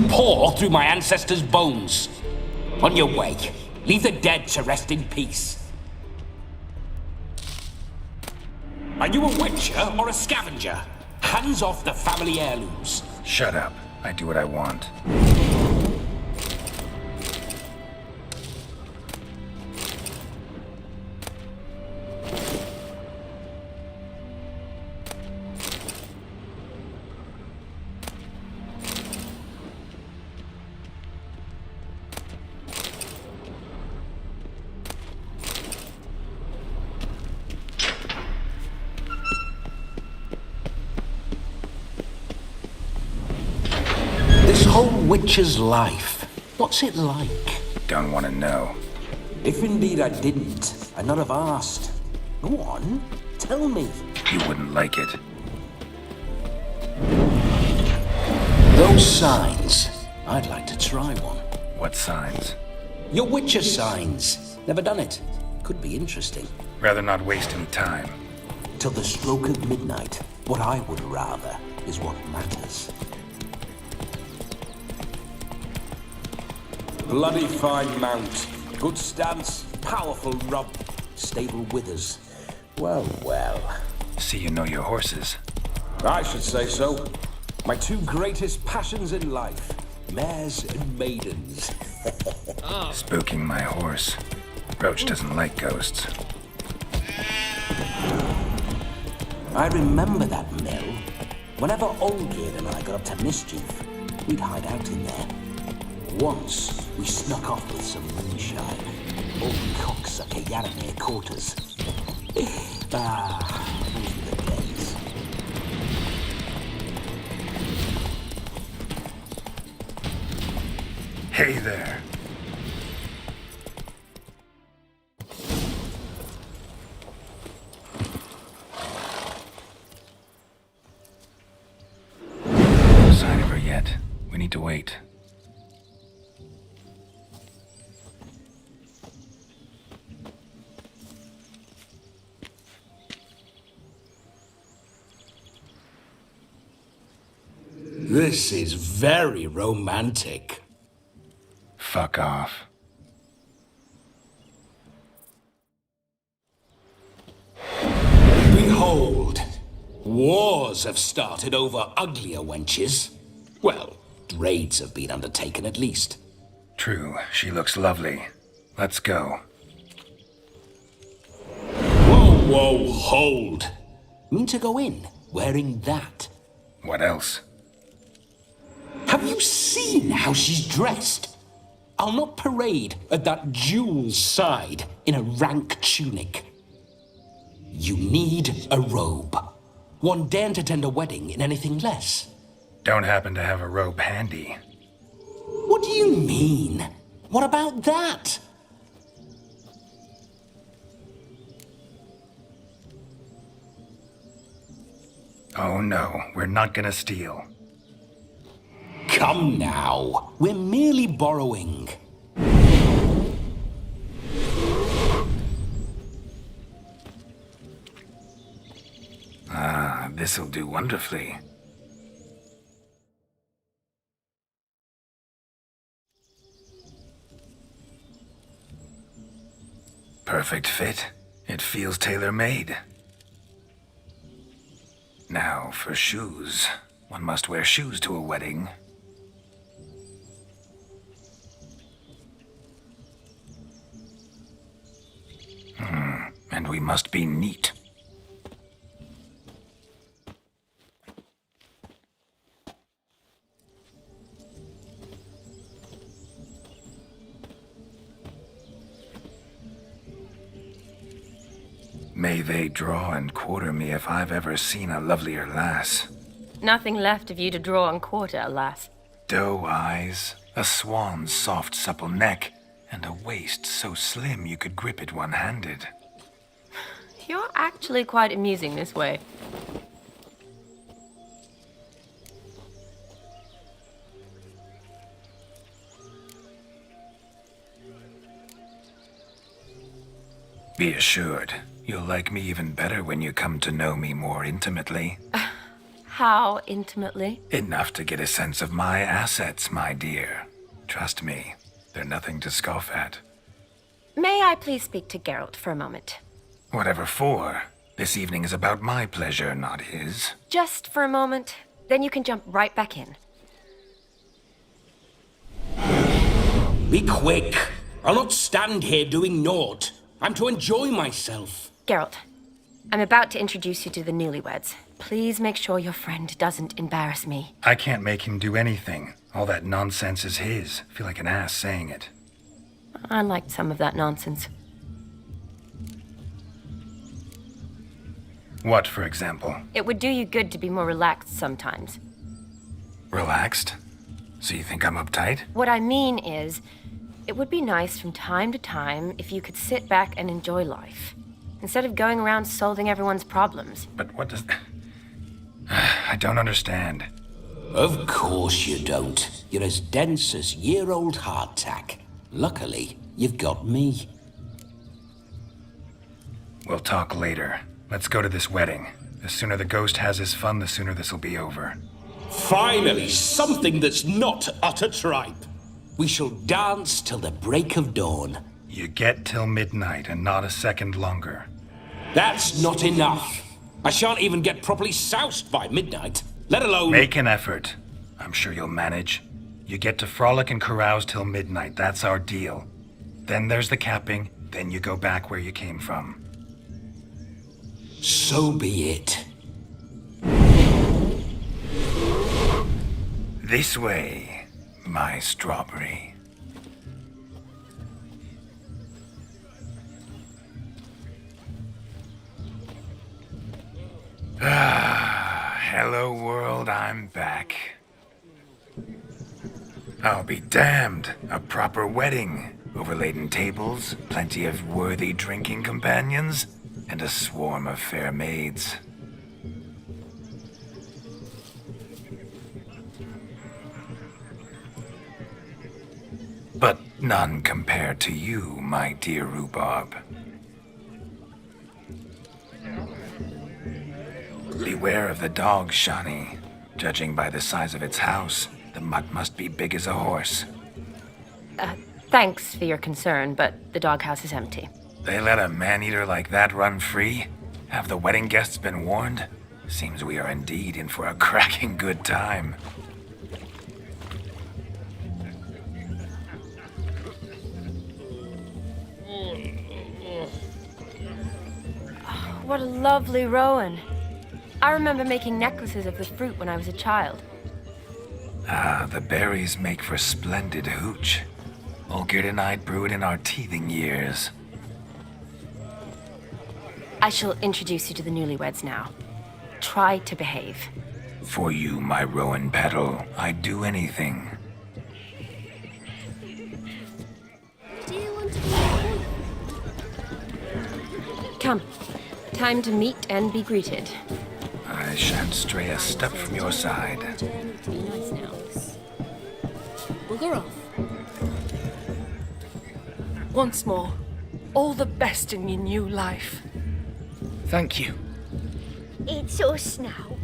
Pour through my ancestors' bones. On your way, leave the dead to rest in peace. Are you a witcher or a scavenger? Hands off the family heirlooms. Shut up. I do what I want. This whole witcher's life, what's it like? Don't want to know. If indeed I didn't, I'd not have asked. Go on, tell me. You wouldn't like it. Those signs, I'd like to try one. What signs? Your witcher signs. Never done it. Could be interesting. Rather not waste any time. Till the stroke of midnight, what I would rather is what matters. Bloody fine mount. Good stance, powerful rump, stable withers. Well, well. See you know your horses. I should say so. My two greatest passions in life, mares and maidens. Spooking my horse. Roach doesn't like ghosts. I remember that mill. Whenever Olgerd and I got up to mischief, we'd hide out in there. Once, we snuck off with some moonshine. Old cocksucker Yaramir caught us. Those were the days. Hey there. No sign of her yet. We need to wait. This is very romantic. Fuck off. Behold, wars have started over uglier wenches. Well, raids have been undertaken at least. True, she looks lovely. Let's go. Whoa, hold. Mean to go in, wearing that? What else? Have you seen how she's dressed? I'll not parade at that jewel's side in a rank tunic. You need a robe. One daren't attend a wedding in anything less. Don't happen to have a robe handy. What do you mean? What about that? Oh no, we're not gonna steal. Come now, we're merely borrowing. Ah, this'll do wonderfully. Perfect fit. It feels tailor-made. Now, for shoes. One must wear shoes to a wedding. And we must be neat. May they draw and quarter me if I've ever seen a lovelier lass. Nothing left of you to draw and quarter, alas. Doe eyes, a swan's soft supple neck, and a waist so slim you could grip it one-handed. You're actually quite amusing this way. Be assured, you'll like me even better when you come to know me more intimately. How intimately? Enough to get a sense of my assets, my dear. Trust me, they're nothing to scoff at. May I please speak to Geralt for a moment? Whatever for. This evening is about my pleasure, not his. Just for a moment, then you can jump right back in. Be quick. I'll not stand here doing naught. I'm to enjoy myself. Geralt, I'm about to introduce you to the newlyweds. Please make sure your friend doesn't embarrass me. I can't make him do anything. All that nonsense is his. I feel like an ass saying it. I liked some of that nonsense. What, for example? It would do you good to be more relaxed sometimes. Relaxed? So you think I'm uptight? What I mean is, it would be nice from time to time if you could sit back and enjoy life, instead of going around solving everyone's problems. But what does... I don't understand. Of course you don't. You're as dense as year-old hardtack. Luckily, you've got me. We'll talk later. Let's go to this wedding. The sooner the ghost has his fun, the sooner this'll be over. Finally, something that's not utter tripe. We shall dance till the break of dawn. You get till midnight and not a second longer. That's not enough. I shan't even get properly soused by midnight, let alone... Make an effort. I'm sure you'll manage. You get to frolic and carouse till midnight. That's our deal. Then there's the capping. Then you go back where you came from. So be it. This way, my strawberry. Hello world, I'm back. I'll be damned. A proper wedding. Overladen tables, plenty of worthy drinking companions, and a swarm of fair maids. But none compared to you, my dear rhubarb. Beware of the dog, Shani. Judging by the size of its house, the mutt must be big as a horse. Thanks for your concern, but the doghouse is empty. They let a man-eater like that run free? Have the wedding guests been warned? Seems we are indeed in for a cracking good time. What a lovely rowan. I remember making necklaces of the fruit when I was a child. Ah, the berries make for splendid hooch. Olgerd and I'd brew it in our teething years. I shall introduce you to the newlyweds now. Try to behave. For you, my rowan petal, I'd do anything. Do you want to be Come. Time to meet and be greeted. I shan't stray a step from your side. Be nice now. Bugger off. Once more, all the best in your new life. Thank you. It's us now.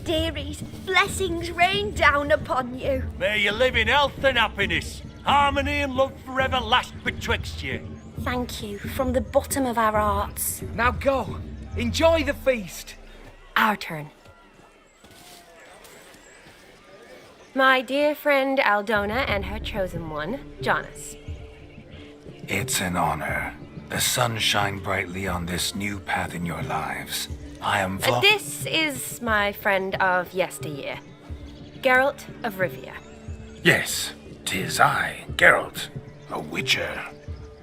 Dearies, blessings rain down upon you. May you live in health and happiness. Harmony and love forever last betwixt you. Thank you from the bottom of our hearts. Now go. Enjoy the feast. Our turn. My dear friend Aldona and her chosen one, Jonas. It's an honor. The sun shine brightly on this new path in your lives. I am This is my friend of yesteryear, Geralt of Rivia. Yes, 'tis I, Geralt, a witcher.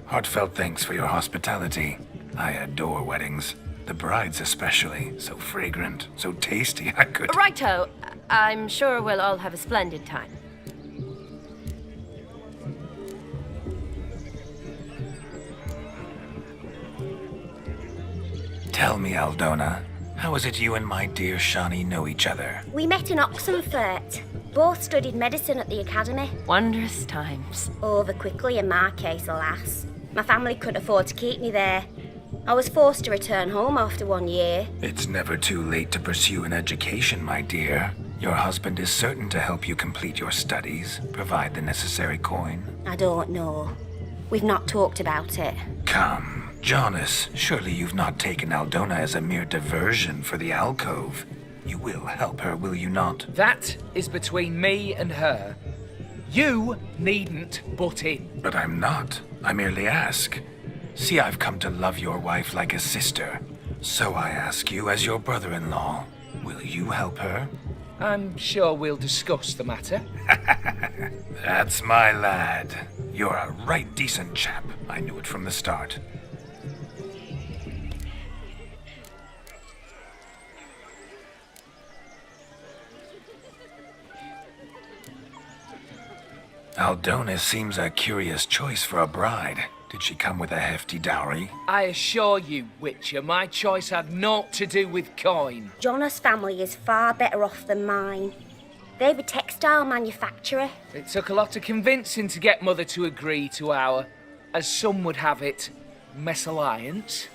Heartfelt thanks for your hospitality. I adore weddings. The brides especially. So fragrant, so tasty, I could... Righto. I'm sure we'll all have a splendid time. Tell me, Aldona, how is it you and my dear Shani know each other? We met in Oxenfurt. Both studied medicine at the academy. Wondrous times. Over quickly in my case, alas. My family couldn't afford to keep me there. I was forced to return home after 1 year. It's never too late to pursue an education, my dear. Your husband is certain to help you complete your studies, provide the necessary coin. I don't know. We've not talked about it. Come, Jonas, surely you've not taken Aldona as a mere diversion for the alcove. You will help her, will you not? That is between me and her. You needn't butt in. But I'm not. I merely ask. See, I've come to love your wife like a sister. So I ask you, as your brother-in-law, will you help her? I'm sure we'll discuss the matter. That's my lad. You're a right decent chap. I knew it from the start. Aldona seems a curious choice for a bride. Did she come with a hefty dowry? I assure you, Witcher, my choice had naught to do with coin. Jonas' family is far better off than mine. They're a textile manufacturer. It took a lot of convincing to get Mother to agree to our, as some would have it, mesalliance.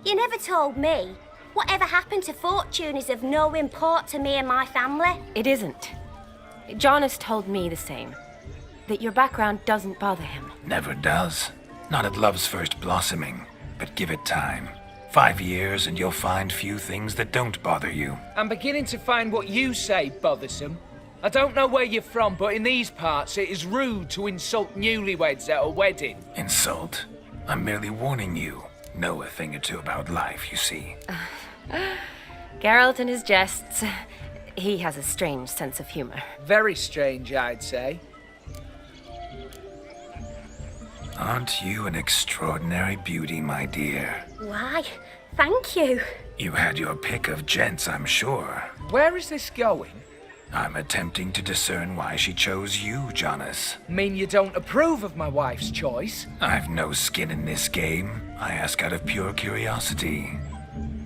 You never told me. Whatever happened to fortune is of no import to me and my family. It isn't. Jonas told me the same. That your background doesn't bother him. Never does. Not at love's first blossoming. But give it time. 5 years and you'll find few things that don't bother you. I'm beginning to find what you say bothersome. I don't know where you're from, but in these parts it is rude to insult newlyweds at a wedding. Insult? I'm merely warning you. Know a thing or two about life, you see. Geralt and his jests. He has a strange sense of humor. Very strange, I'd say. Aren't you an extraordinary beauty, my dear? Why, thank you. You had your pick of gents, I'm sure. Where is this going? I'm attempting to discern why she chose you, Jonas. Mean you don't approve of my wife's choice? I've no skin in this game. I ask out of pure curiosity.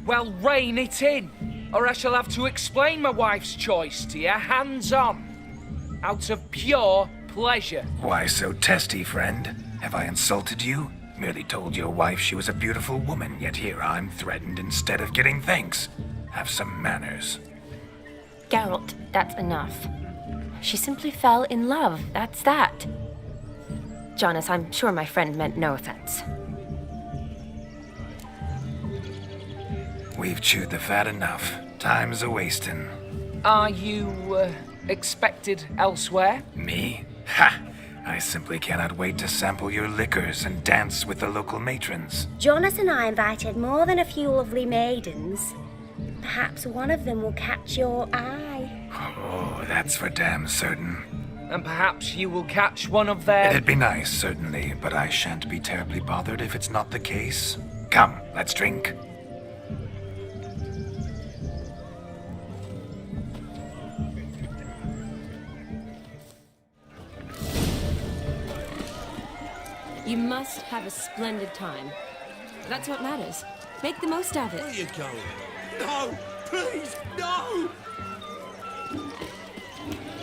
Well, rein it in, or I shall have to explain my wife's choice to you hands-on. Out of pure pleasure. Why so testy, friend? Have I insulted you? Merely told your wife she was a beautiful woman, yet here I'm threatened instead of getting thanks. Have some manners. Geralt, that's enough. She simply fell in love, that's that. Jonas, I'm sure my friend meant no offense. We've chewed the fat enough. Time's a-wasting. Are you, expected elsewhere? Me? Ha! I simply cannot wait to sample your liquors and dance with the local matrons. Jonas and I invited more than a few lovely maidens. Perhaps one of them will catch your eye. Oh, that's for damn certain. And perhaps you will catch one of their... It'd be nice, certainly, but I shan't be terribly bothered if it's not the case. Come, let's drink. You must have a splendid time. That's what matters. Make the most of it. Where are you going? No! Please, no!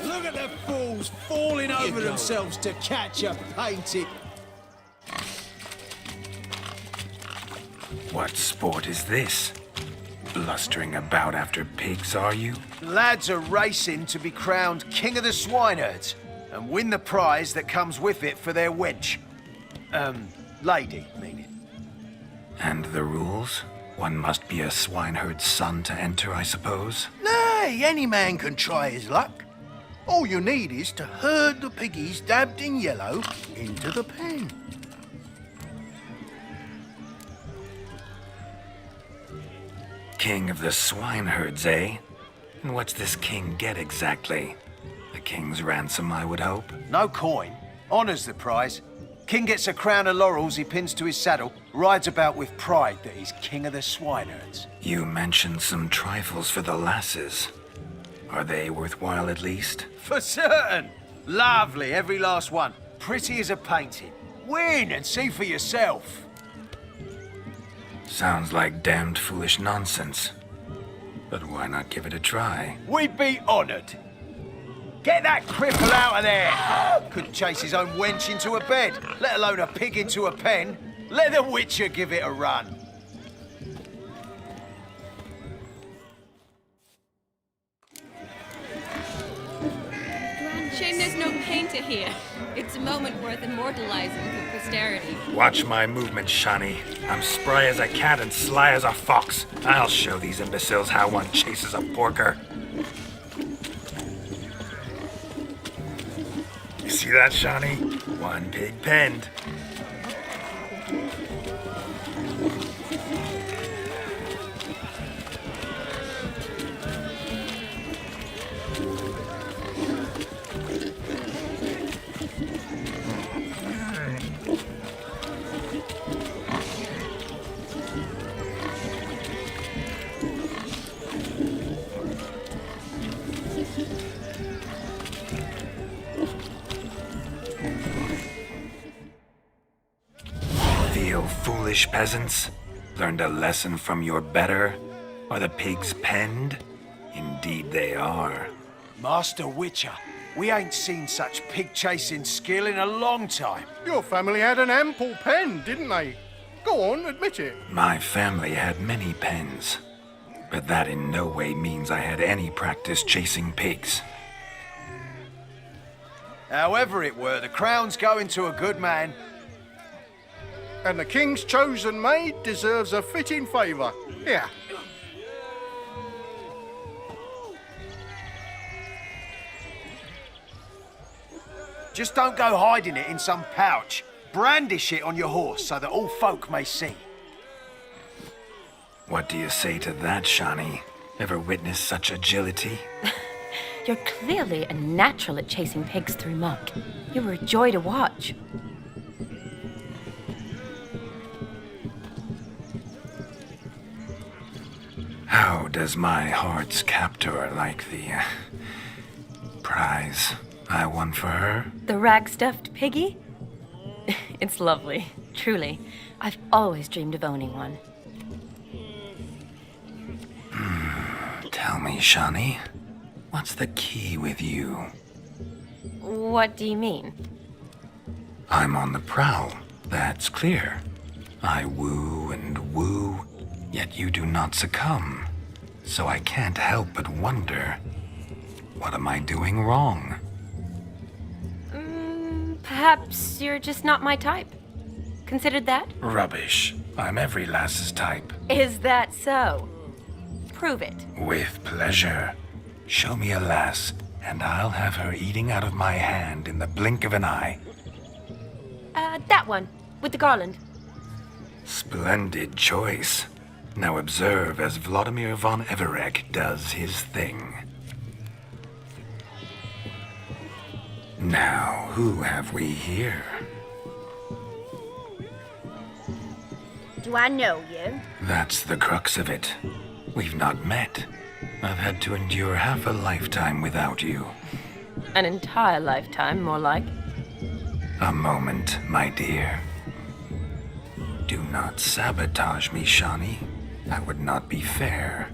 Look at the fools falling over go. themselves to catch a painted. What sport is this? Blustering about after pigs, are you? Lads are racing to be crowned King of the Swineherds and win the prize that comes with it for their wench. Lady, meaning. And the rules? One must be a swineherd's son to enter, I suppose? Nay, any man can try his luck. All you need is to herd the piggies dabbed in yellow into the pen. King of the swineherds, eh? And what's this king get exactly? A king's ransom, I would hope. No coin. Honours the prize. King gets a crown of laurels he pins to his saddle, rides about with pride that he's king of the swineherds. You mentioned some trifles for the lasses. Are they worthwhile at least? For certain! Lovely, every last one. Pretty as a painting. Win and see for yourself. Sounds like damned foolish nonsense. But why not give it a try? We'd be honoured. Get that cripple out of there! Couldn't chase his own wench into a bed, let alone a pig into a pen. Let the Witcher give it a run. Shame there's no painter here. It's a moment worth immortalizing for posterity. Watch my movement, Shani. I'm spry as a cat and sly as a fox. I'll show these imbeciles how one chases a porker. You see that, Shani? One pig penned. Foolish peasants, learned a lesson from your better? Are the pigs penned? Indeed they are. Master Witcher, we ain't seen such pig-chasing skill in a long time. Your family had an ample pen, didn't they? Go on, admit it. My family had many pens, but that in no way means I had any practice chasing pigs. However it were, the crown's going to a good man. And the king's chosen maid deserves a fitting favour. Here. Just don't go hiding it in some pouch. Brandish it on your horse so that all folk may see. What do you say to that, Shani? Ever witness such agility? You're clearly a natural at chasing pigs through muck. You were a joy to watch. How does my heart's captor like the prize I won for her? The rag-stuffed piggy? It's lovely, truly. I've always dreamed of owning one. Tell me, Shani, what's the key with you? What do you mean? I'm on the prowl, that's clear. I woo and woo, yet you do not succumb. So I can't help but wonder, what am I doing wrong? Perhaps you're just not my type. Considered that? Rubbish. I'm every lass's type. Is that so? Prove it. With pleasure. Show me a lass, and I'll have her eating out of my hand in the blink of an eye. That one, with the garland. Splendid choice. Now observe as Vladimir von Everek does his thing. Now, who have we here? Do I know you? That's the crux of it. We've not met. I've had to endure half a lifetime without you. An entire lifetime, more like. A moment, my dear. Do not sabotage me, Shani. That would not be fair.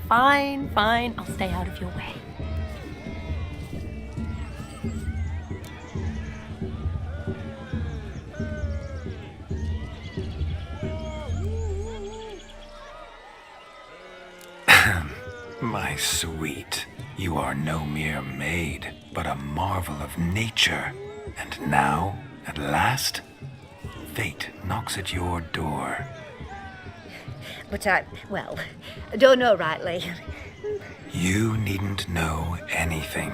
Fine, fine. I'll stay out of your way. My sweet, you are no mere maid, but a marvel of nature. And now, at last, fate knocks at your door. But I don't know rightly. You needn't know anything.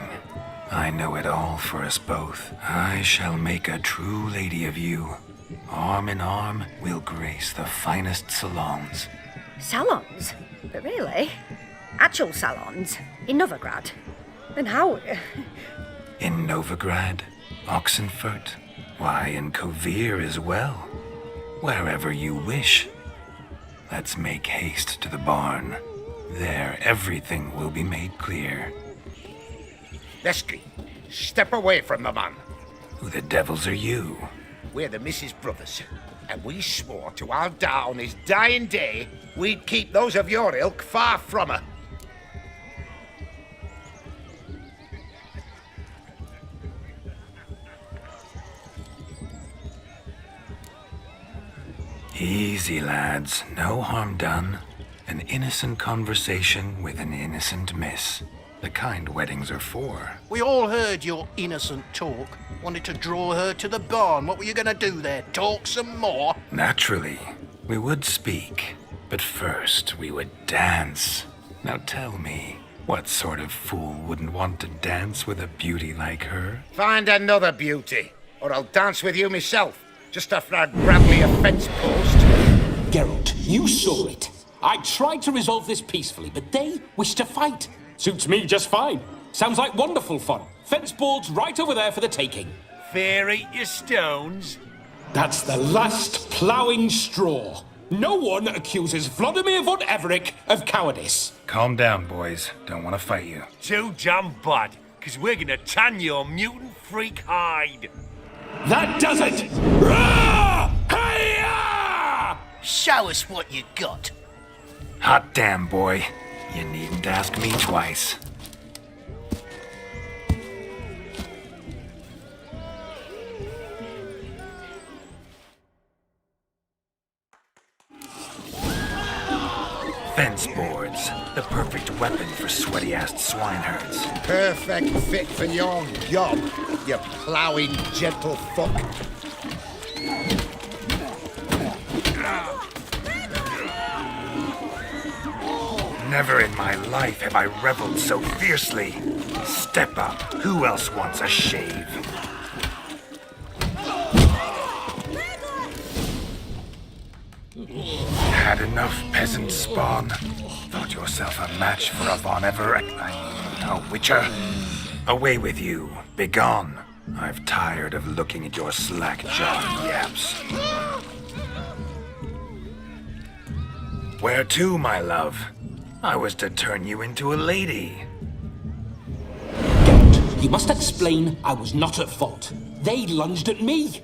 I know it all for us both. I shall make a true lady of you. Arm in arm, we'll grace the finest salons. Salons? But really? Actual salons? In Novigrad? And how? In Novigrad, Oxenfurt, why, in Kovir as well. Wherever you wish. Let's make haste to the barn. There, everything will be made clear. Lesky, step away from the man. Who the devils are you? We're the Mrs. Brothers, and we swore to our da on his dying day we'd keep those of your ilk far from her. Easy, lads. No harm done. An innocent conversation with an innocent miss. The kind weddings are for. We all heard your innocent talk. Wanted to draw her to the barn. What were you gonna do there? Talk some more? Naturally. We would speak. But first, we would dance. Now tell me, what sort of fool wouldn't want to dance with a beauty like her? Find another beauty, or I'll dance with you myself. Just after I grab me a fence post. Geralt, you saw it. I tried to resolve this peacefully, but they wish to fight. Suits me just fine. Sounds like wonderful fun. Fence boards right over there for the taking. Fear eat your stones. That's the last ploughing straw. No one accuses Vladimir von Everek of cowardice. Calm down, boys. Don't want to fight you. Too damn bad, because we're gonna tan your mutant freak hide. That does it! Rah! Hi-ya! Show us what you got. Hot damn, boy. You needn't ask me twice. Fence boards. The perfect weapon for sweaty-assed swineherds. Perfect fit for your job, you ploughing gentle fuck. Never in my life have I reveled so fiercely. Step up. Who else wants a shave? Had had enough, peasant spawn? Thought yourself a match for a Von Everett? No, Witcher. Away with you. Begone. I've tired of looking at your slack-jawed yaps. Where to, my love? I was to turn you into a lady. Geralt, you must explain I was not at fault. They lunged at me.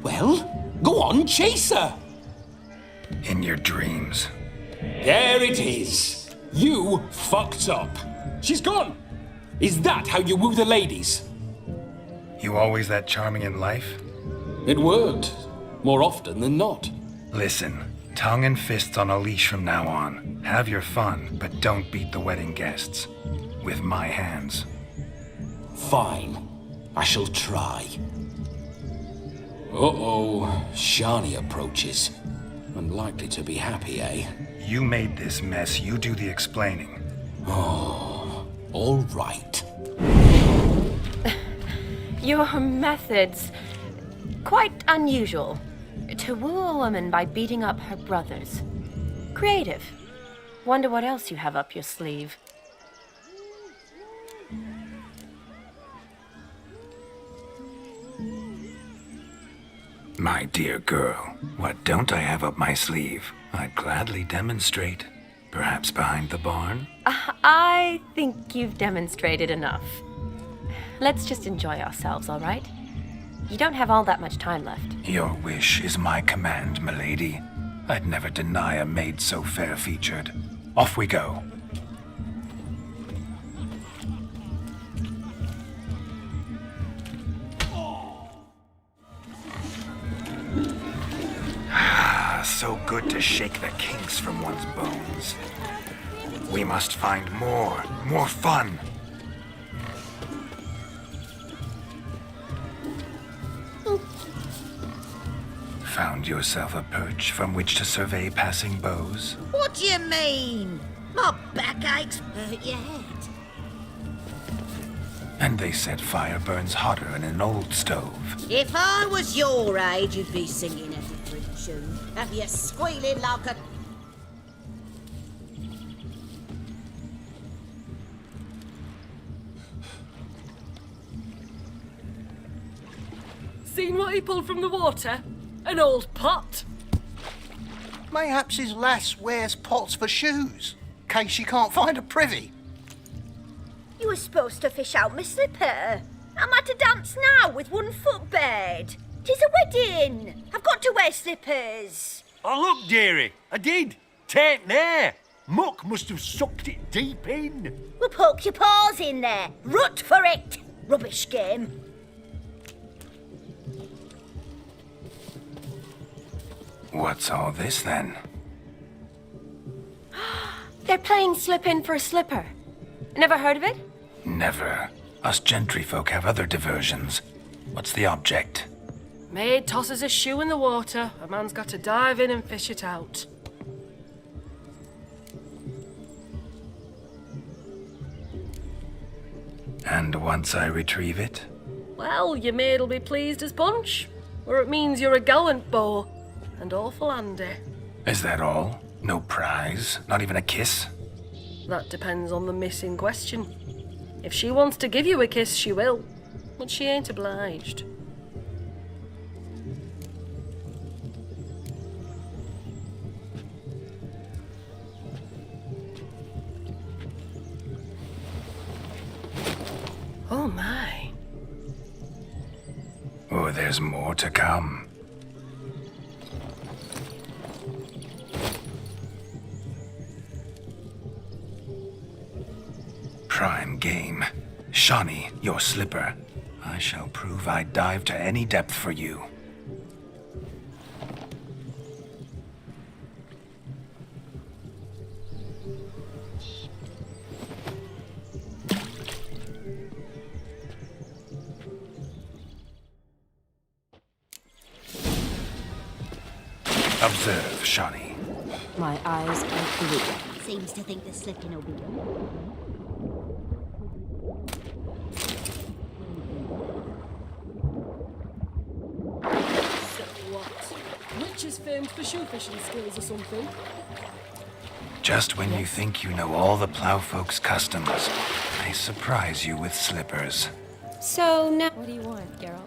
Well, go on, chase her. In your dreams. There it is. You fucked up. She's gone. Is that how you woo the ladies? You always that charming in life? It worked. More often than not. Listen, tongue and fists on a leash from now on. Have your fun, but don't beat the wedding guests. With my hands. Fine. I shall try. Uh-oh. Shani approaches. Unlikely to be happy, eh? You made this mess. You do the explaining. Oh, all right. Your methods, quite unusual. To woo a woman by beating up her brothers. Creative. Wonder what else you have up your sleeve. My dear girl, what don't I have up my sleeve? I'd gladly demonstrate. Perhaps behind the barn? I think you've demonstrated enough. Let's just enjoy ourselves, all right? You don't have all that much time left. Your wish is my command, milady. I'd never deny a maid so fair-featured. Off we go. So good to shake the kinks from one's bones. We must find more fun. Found yourself a perch from which to survey passing beaux? What do you mean? My backache's hurt your head. And they said fire burns hotter in an old stove. If I was your age, you'd be singing a different tune. Have you squealing like a... Seen what he pulled from the water? An old pot. Mayhaps his lass wears pots for shoes, case she can't find a privy. You were supposed to fish out my slipper. Am I to dance now with one foot bared? 'Tis a wedding. I've got to wear slippers. Oh, look, dearie, I did. Tain't there. Muck must have sucked it deep in. Well, poke your paws in there. Rut for it. Rubbish game. What's all this then? They're playing slip in for a slipper. Never heard of it? Never. Us gentry folk have other diversions. What's the object? Maid tosses a shoe in the water. A man's got to dive in and fish it out. And once I retrieve it? Well, your maid'll be pleased as punch. Or it means you're a gallant beau. And awful handy. Is that all? No prize? Not even a kiss? That depends on the miss in question. If she wants to give you a kiss, she will. But she ain't obliged. Oh my. Oh, there's more to come. Prime game. Shani, your slipper. I shall prove I'd dive to any depth for you. Observe, Shani. My eyes are blue. Seems to think the slipping will be done. Witcher's famed for shoe fishing skills or something. Just when you think you know all the plowfolk's customs, they surprise you with slippers. So now... What do you want, Geralt?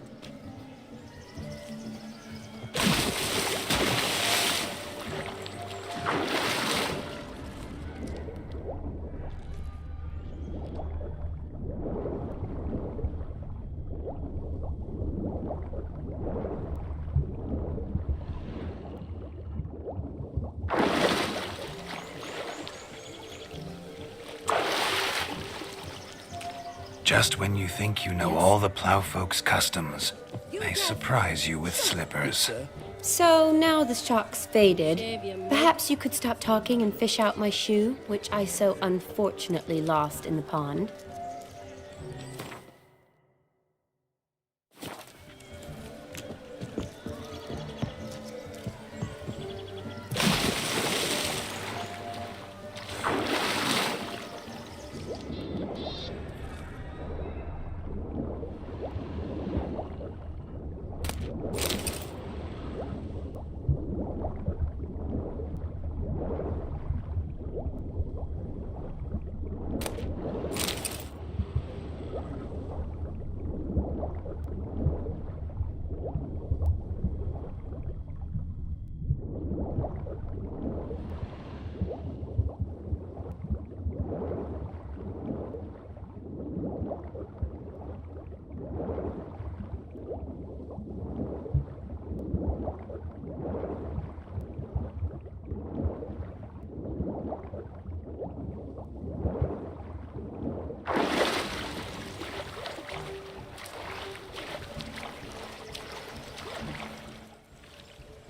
Just when you think you know all the plowfolk's customs, they surprise you with slippers. So now the shock's faded, perhaps you could stop talking and fish out my shoe, which I so unfortunately lost in the pond.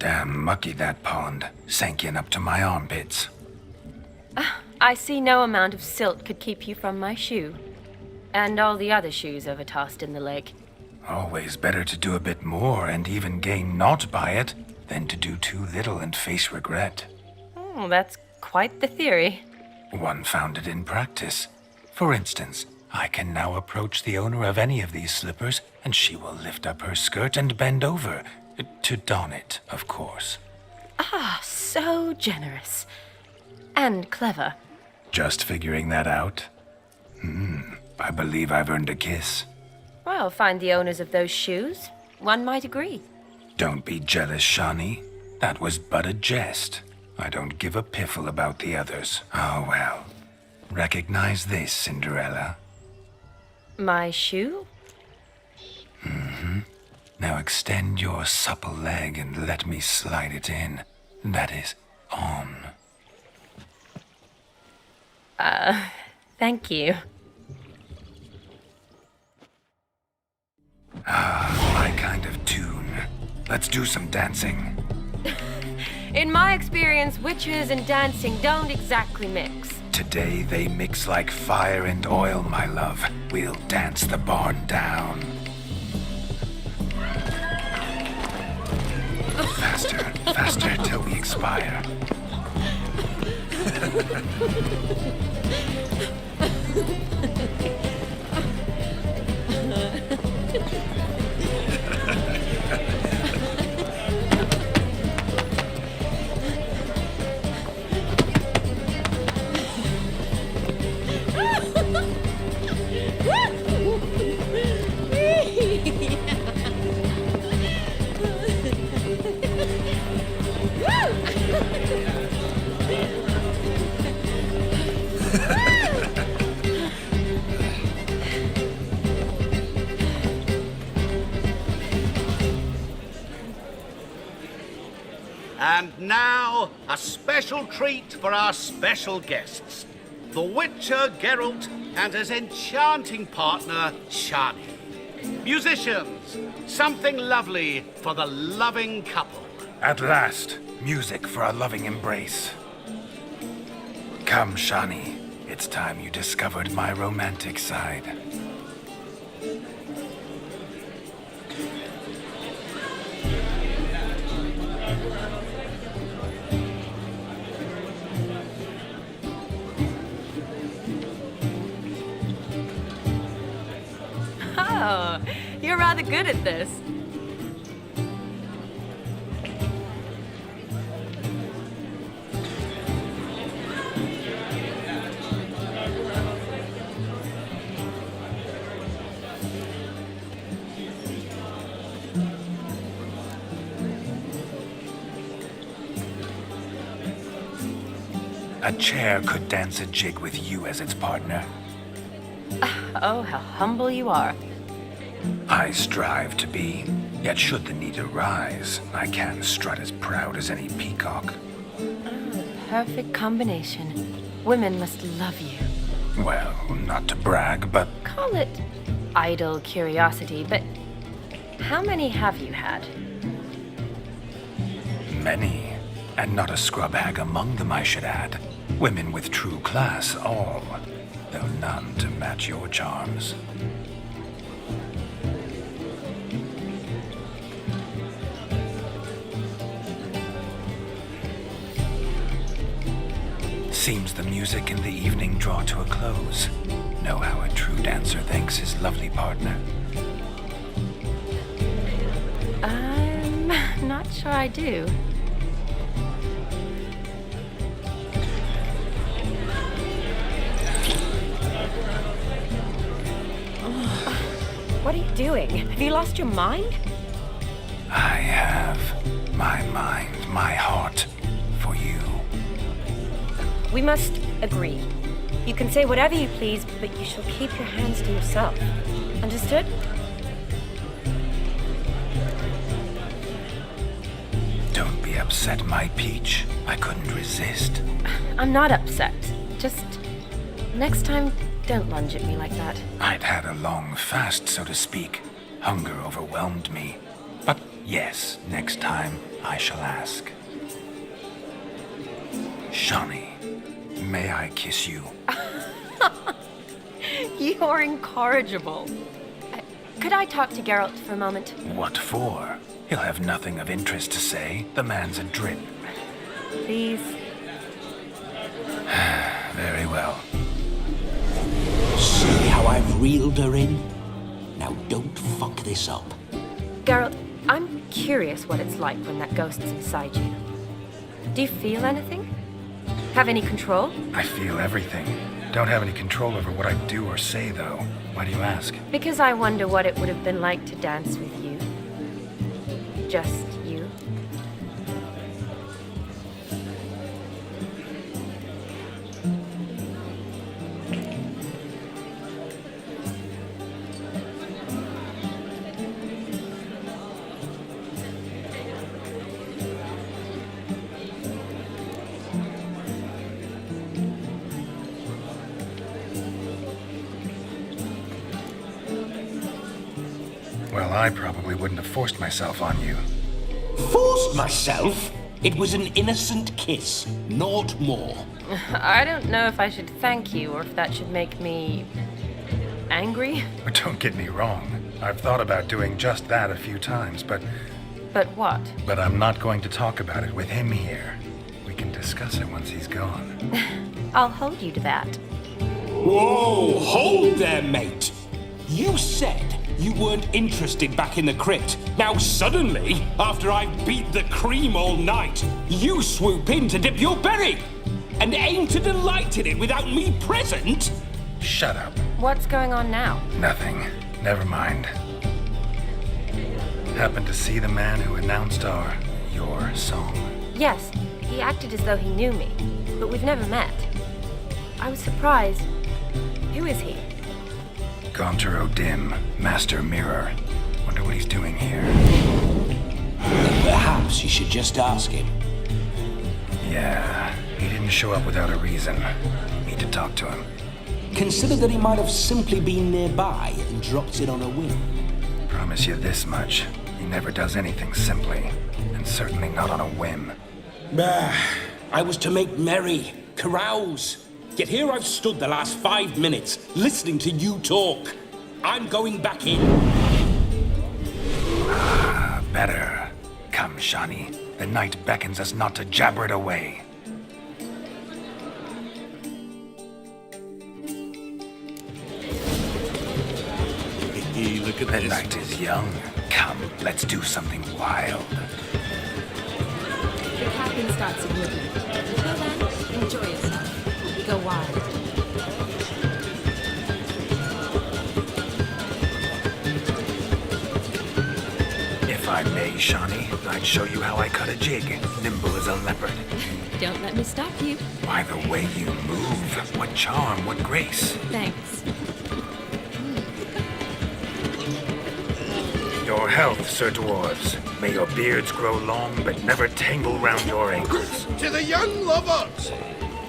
Damn mucky that pond, sank in up to my armpits. I see no amount of silt could keep you from my shoe. And all the other shoes overtossed in the lake. Always better to do a bit more and even gain naught by it than to do too little and face regret. Oh, that's quite the theory. One founded in practice. For instance, I can now approach the owner of any of these slippers, and she will lift up her skirt and bend over. To don it, of course. Ah, so generous. And clever. Just figuring that out? I believe I've earned a kiss. Well, find the owners of those shoes. One might agree. Don't be jealous, Shani. That was but a jest. I don't give a piffle about the others. Oh, well. Recognize this, Cinderella. My shoe? Now extend your supple leg and let me slide it in. That is, on. Thank you. My kind of tune. Let's do some dancing. In my experience, witches and dancing don't exactly mix. Today they mix like fire and oil, my love. We'll dance the barn down. Faster, faster till we expire. And now, a special treat for our special guests. The Witcher Geralt and his enchanting partner, Shani. Musicians, something lovely for the loving couple. At last, music for a loving embrace. Come, Shani. It's time you discovered my romantic side. Oh, you're rather good at this. A chair could dance a jig with you as its partner. Oh, how humble you are. I strive to be, yet should the need arise, I can strut as proud as any peacock. Perfect combination. Women must love you. Well, not to brag, but Call it idle curiosity, but how many have you had? many. And not a scrub hag among them, I should add. Women with true class, all. Though none to match your charms. Seems the music in the evening draw to a close. Know how a true dancer thanks his lovely partner. I'm not sure I do. What are you doing? Have you lost your mind? I have my mind, my heart for you. We must agree. You can say whatever you please, but you shall keep your hands to yourself. Understood? Don't be upset, my peach. I couldn't resist. I'm not upset. Just next time, don't lunge at me like that. I'd had a long fast, so to speak. Hunger overwhelmed me. But yes, next time I shall ask. Shani, may I kiss you? You're incorrigible. Could I talk to Geralt for a moment? What for? He'll have nothing of interest to say. The man's a drip. Please. Very well. See how I've reeled her in? Now don't fuck this up. Geralt, I'm curious what it's like when that ghost's inside you. Do you feel anything? Have any control? I feel everything. Don't have any control over what I do or say, though. Why do you ask? Because I wonder what it would have been like to dance with you. Just you. Well, I probably wouldn't have forced myself on you. Forced myself? It was an innocent kiss, naught more. I don't know if I should thank you or if that should make me angry. Don't get me wrong. I've thought about doing just that a few times, but But what? I'm not going to talk about it with him here. We can discuss it once he's gone. I'll hold you to that. Whoa, hold there, mate. You said you weren't interested back in the crypt. Now suddenly, after I've beat the cream all night, you swoop in to dip your berry and aim to delight in it without me present? Shut up. What's going on now? Nothing. Never mind. Happened to see the man who announced your song. Yes, he acted as though he knew me, but we've never met. I was surprised. Who is he? Gaunter O'Dim, Master Mirror. Wonder what he's doing here. Then perhaps you should just ask him. Yeah, he didn't show up without a reason. Need to talk to him. Consider that he might have simply been nearby and dropped it on a whim. Promise you this much. He never does anything simply, and certainly not on a whim. Bah, I was to make merry, carouse. Yet here I've stood the last 5 minutes, listening to you talk. I'm going back in. Ah, better. Come, Shani. The night beckons us not to jabber it away. Look at the this. night is young. Come, let's do something wild. The capping starts at midnight. Until then, enjoy yourself. Go wild. If I may, Shani, I'd show you how I cut a jig, nimble as a leopard. Don't let me stop you. By the way you move, what charm, what grace. Thanks. Your health, Sir Dwarves. May your beards grow long, but never tangle round your ankles. To the young lovers,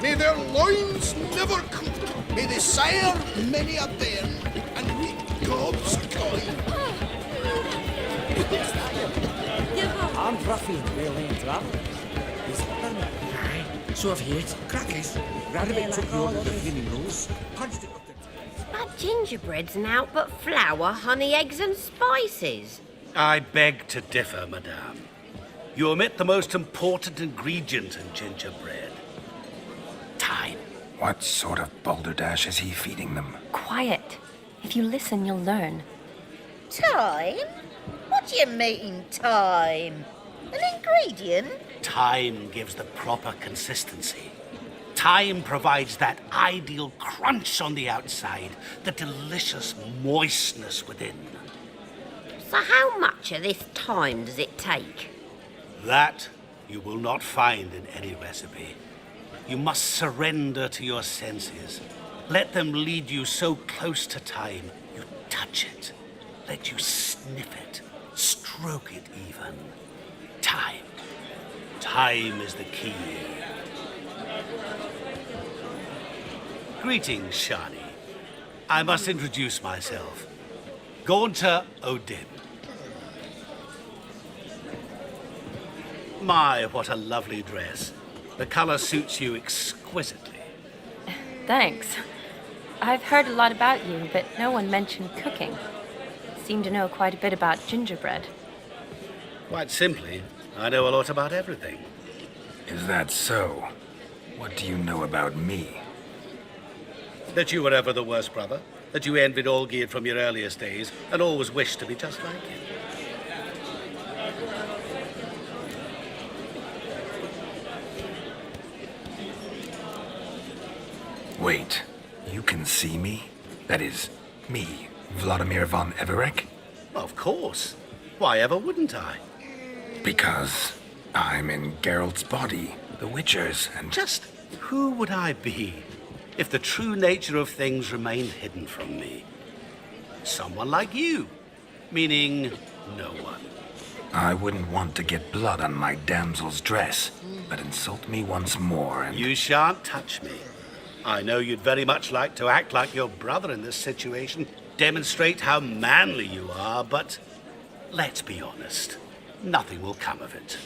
may their loins never cool. May they sire many a bairn and reap gobs of coin. I'm Ruffy, really drop. Is Aye, so I've heard. Crackers. Radabit took the order of the flaming rose, punched it up the Bad gingerbread's naught but flour, honey, eggs, and spices. I beg to differ, madame. You omit the most important ingredient in gingerbread. Time. What sort of balderdash is he feeding them? Quiet. If you listen, you'll learn. Time? What do you mean, time? An ingredient? Time gives the proper consistency. Time provides that ideal crunch on the outside, the delicious moistness within. So how much of this time does it take? That you will not find in any recipe. You must surrender to your senses. Let them lead you so close to time, you touch it. Let you sniff it, stroke it even. Time. Time is the key. Greetings, Shani. I must introduce myself. Gaunter O'Dim. My, what a lovely dress. The color suits you exquisitely. Thanks. I've heard a lot about you, but no one mentioned cooking. Seem to know quite a bit about gingerbread. Quite simply, I know a lot about everything. Is that so? What do you know about me? That you were ever the worst brother, that you envied Olgierd from your earliest days, and always wished to be just like him. Wait, you can see me? That is, me, Vladimir von Everec? Of course. Why ever wouldn't I? Because I'm in Geralt's body, the Witcher's, and... Just who would I be if the true nature of things remained hidden from me? Someone like you, meaning no one. I wouldn't want to get blood on my damsel's dress, but insult me once more and... You shan't touch me. I know you'd very much like to act like your brother in this situation, demonstrate how manly you are, but let's be honest, nothing will come of it.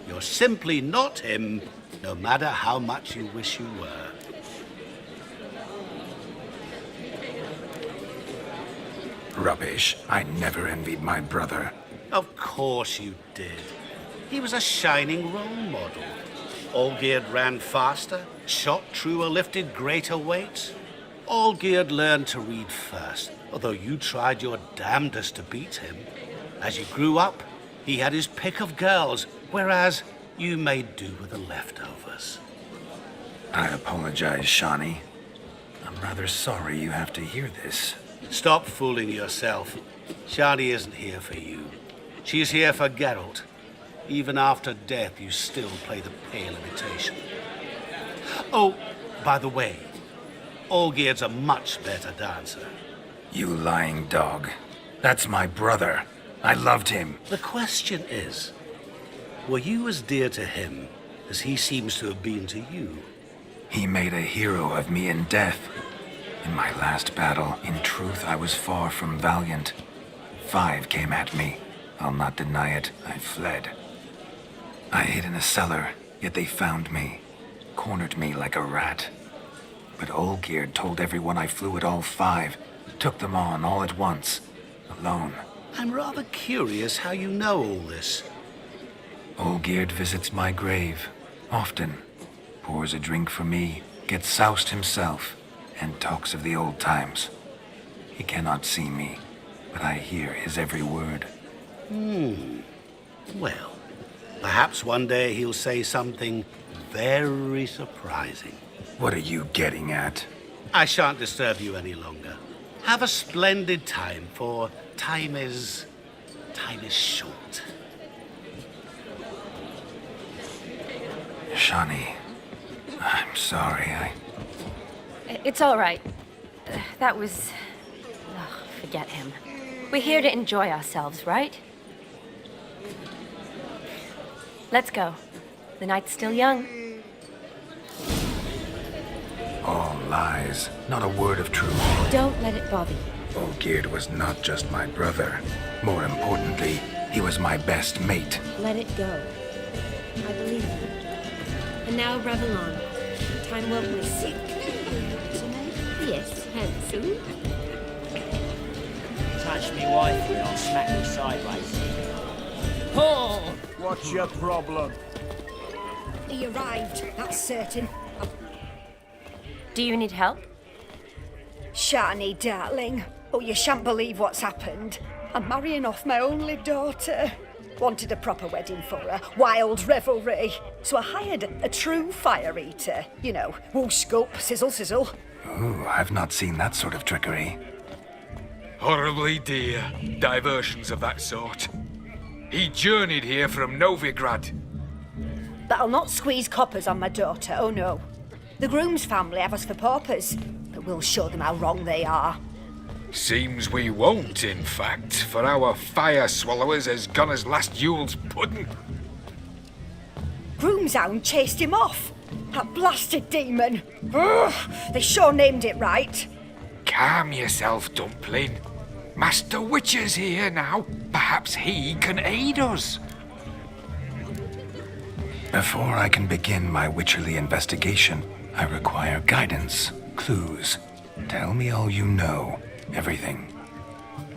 You're simply not him, no matter how much you wish you were. Rubbish. I never envied my brother. Of course you did. He was a shining role model. Olgierd ran faster, shot truer, lifted greater weights. Olgierd learned to read first, although you tried your damnedest to beat him. As you grew up, he had his pick of girls, whereas you made do with the leftovers. I apologize, Shani. I'm rather sorry you have to hear this. Stop fooling yourself. Shani isn't here for you. She's here for Geralt. Even after death, you still play the pale imitation. Oh, by the way, Olgierd's a much better dancer. You lying dog. That's my brother. I loved him. The question is, were you as dear to him as he seems to have been to you? He made a hero of me in death. In my last battle, in truth, I was far from valiant. 5 came at me. I'll not deny it. I fled. I hid in a cellar, yet they found me. Cornered me like a rat. But Olgierd told everyone I flew at all 5. Took them on all at once. Alone. I'm rather curious how you know all this. Olgierd visits my grave. Often. Pours a drink for me. Gets soused himself. And talks of the old times. He cannot see me, but I hear his every word. Well, perhaps one day he'll say something very surprising. What are you getting at? I shan't disturb you any longer. Have a splendid time, for time is short. Shani, I'm sorry. It's all right. That was... Oh, forget him. We're here to enjoy ourselves, right? Let's go. The night's still young. All lies, not a word of truth. Don't let it bother you. Olgierd was not just my brother. More importantly, he was my best mate. Let it go. I believe you. And now revel on. Time won't waste. Yes, handsome. Touch me wife and I'll smack you sideways. Oh! What's your problem? He arrived, that's certain. Do you need help? Shani, darling. Oh, you shan't believe what's happened. I'm marrying off my only daughter. Wanted a proper wedding for her, wild revelry. So I hired a true fire eater. You know, whoosh, scoop, sizzle, sizzle. Ooh, I've not seen that sort of trickery. Horribly dear diversions of that sort. He journeyed here from Novigrad. But I'll not squeeze coppers on my daughter, oh no. The groom's family have us for paupers, but we'll show them how wrong they are. Seems we won't, in fact, for our fire swallowers has gone as last Yule's pudding. Groom's hound chased him off. That blasted demon. Ugh, they sure named it right. Calm yourself, Dumpling. Master Witcher's here now. Perhaps he can aid us. Before I can begin my witcherly investigation, I require guidance, clues. Tell me all you know. Everything.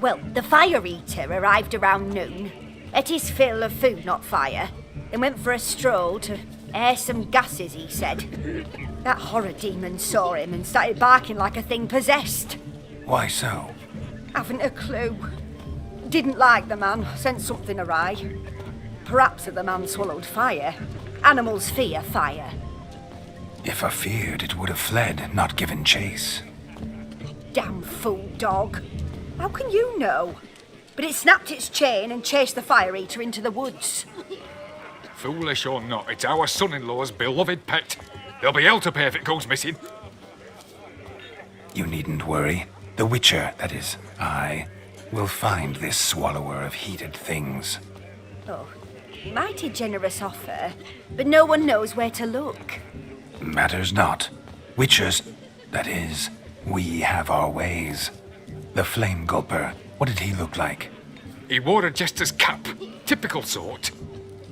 Well, the fire eater arrived around noon. Ate his fill of food, not fire. Then went for a stroll to air some gases, he said. That horror demon saw him and started barking like a thing possessed. Why so? Haven't a clue. Didn't like the man, sent something awry. Perhaps the man swallowed fire. Animals fear fire. If I feared, it would have fled, not given chase. Damn fool dog. How can you know? But it snapped its chain and chased the fire eater into the woods. Foolish or not, it's our son-in-law's beloved pet. There'll be hell to pay if it goes missing. You needn't worry. The Witcher, that is, I, will find this swallower of heated things. Oh, mighty generous offer, but no one knows where to look. Matters not. Witchers, that is, we have our ways. The Flame Gulper, what did he look like? He wore a jester's cap. Typical sort.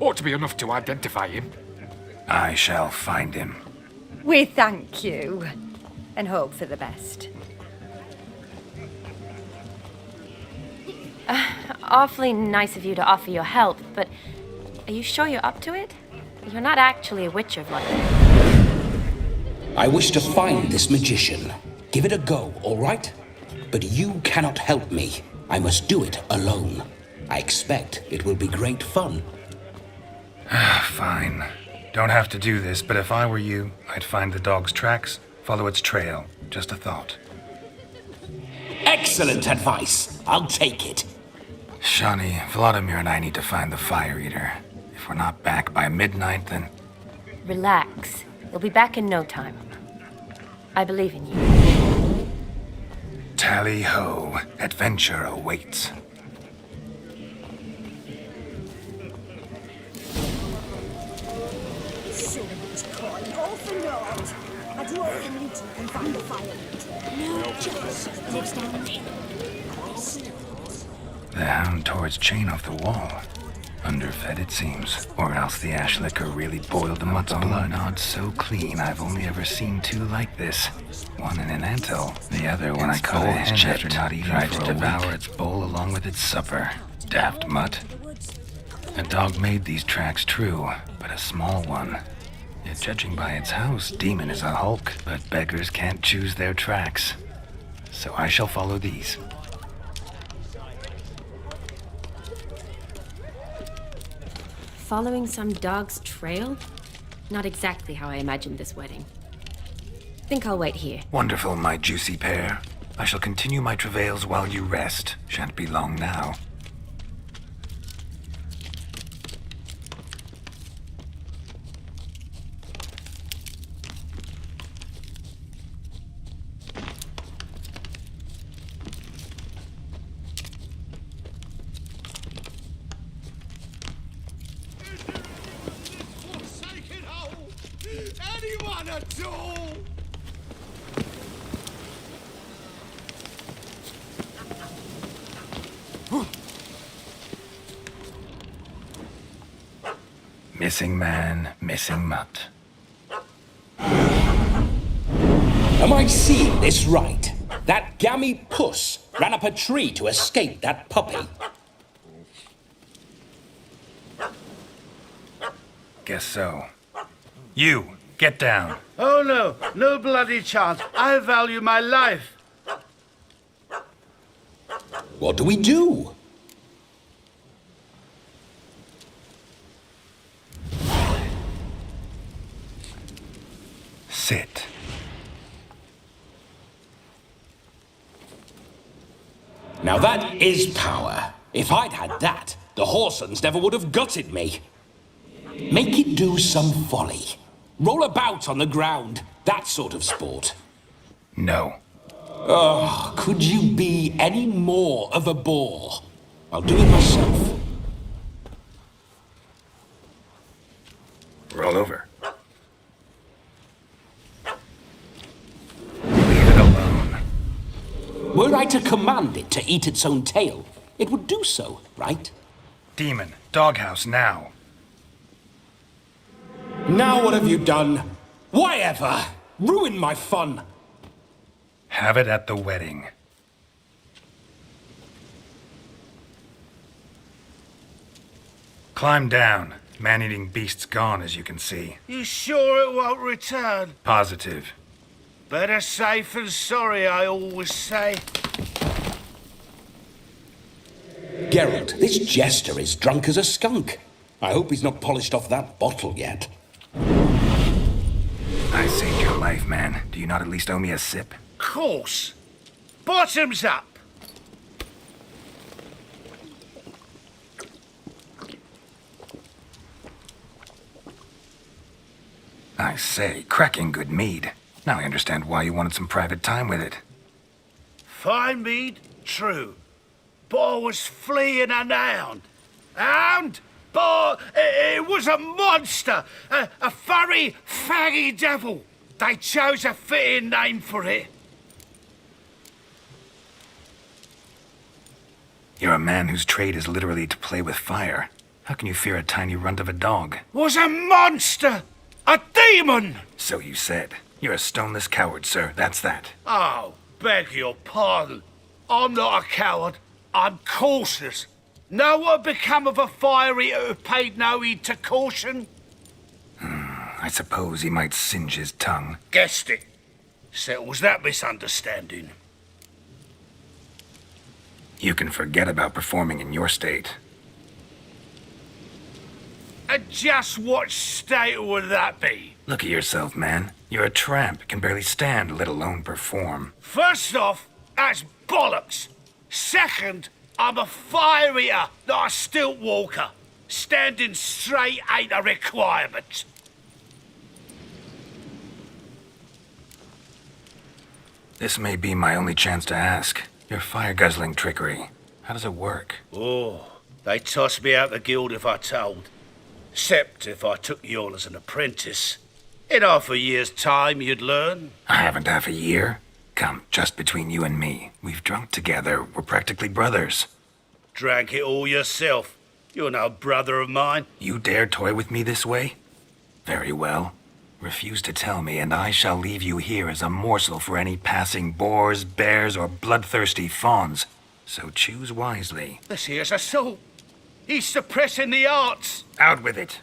Ought to be enough to identify him. I shall find him. We thank you, and hope for the best. Awfully nice of you to offer your help, but are you sure you're up to it? You're not actually a witcher, Vladimir. I wish to find this magician. Give it a go, all right? But you cannot help me. I must do it alone. I expect it will be great fun. Fine. Don't have to do this, but if I were you, I'd find the dog's tracks, follow its trail. Just a thought. Excellent advice. I'll take it. Shani, Vladimir and I need to find the fire eater. If we're not back by midnight, then... Relax. You'll be back in no time. I believe in you. Tally-ho. Adventure awaits. Someone's calling all for naught. I do all the meeting and find the fire eater. No, just lives down there. The hound tore its chain off the wall. Underfed, it seems. Or else the ash liquor really boiled the mutt's blood. Not so clean, I've only ever seen two like this. One in an anthill, the other when I caught a hen after not eating tried to devour its bowl along with its supper. Daft mutt. A dog made these tracks true, but a small one. Yet judging by its house, Demon is a hulk, but beggars can't choose their tracks. So I shall follow these. Following some dog's trail? Not exactly how I imagined this wedding. Think I'll wait here. Wonderful, my juicy pair. I shall continue my travails while you rest. Shan't be long now. Missing man, missing mutt. Am I seeing this right? That gammy puss ran up a tree to escape that puppy. Guess so. You, get down. Oh no, no bloody chance. I value my life. What do we do? Sit. Now that is power. If I'd had that, the Horsons never would have gutted me. Make it do some folly. Roll about on the ground. That sort of sport. No. Oh, could you be any more of a bore? I'll do it myself. Roll over. Leave it alone. Were I to command it to eat its own tail, it would do so, right? Demon, doghouse now. Now what have you done? Why ever? Ruin my fun. Have it at the wedding. Climb down. Man-eating beast's gone, as you can see. You sure it won't return? Positive. Better safe than sorry, I always say. Geralt, this jester is drunk as a skunk. I hope he's not polished off that bottle yet. I saved your life, man. Do you not at least owe me a sip? Course. Bottoms up. I say, cracking good mead. Now I understand why you wanted some private time with it. Fine mead, true. But I was fleeing a hound. Hound? But it was a monster. A furry, faggy devil. They chose a fitting name for it. You're a man whose trade is literally to play with fire. How can you fear a tiny runt of a dog? Was a monster. A demon. So you said. You're a stoneless coward, sir. That's that. Oh, beg your pardon. I'm not a coward. I'm cautious. Know what become of a fire eater who paid no heed to caution? I suppose he might singe his tongue. Guessed it. Settles that misunderstanding. You can forget about performing in your state. And just what state would that be? Look at yourself, man. You're a tramp, can barely stand, let alone perform. First off, that's bollocks. Second, I'm a fire eater, not a stilt walker. Standing straight ain't a requirement. This may be my only chance to ask. Your fire-guzzling trickery, how does it work? Oh, they toss me out the guild if I told. Except if I took you on as an apprentice. In half a year's time, you'd learn. I haven't half a year. Come, just between you and me. We've drunk together. We're practically brothers. Drank it all yourself. You're no brother of mine. You dare toy with me this way? Very well. Refuse to tell me, and I shall leave you here as a morsel for any passing boars, bears, or bloodthirsty fawns. So choose wisely. This here's assault. He's suppressing the arts. Out with it.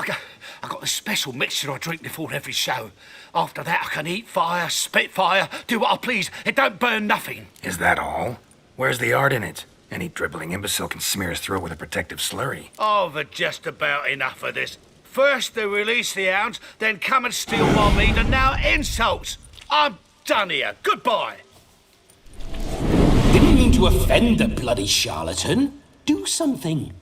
I got a special mixture I drink before every show. After that, I can eat fire, spit fire, do what I please. It don't burn nothing. Is that all? Where's the art in it? Any dribbling imbecile can smear his throat with a protective slurry. I've just about enough of this. First they release the hounds, then come and steal my meat, and now insults. I'm done here. Goodbye. Didn't mean to offend the bloody charlatan. Do something.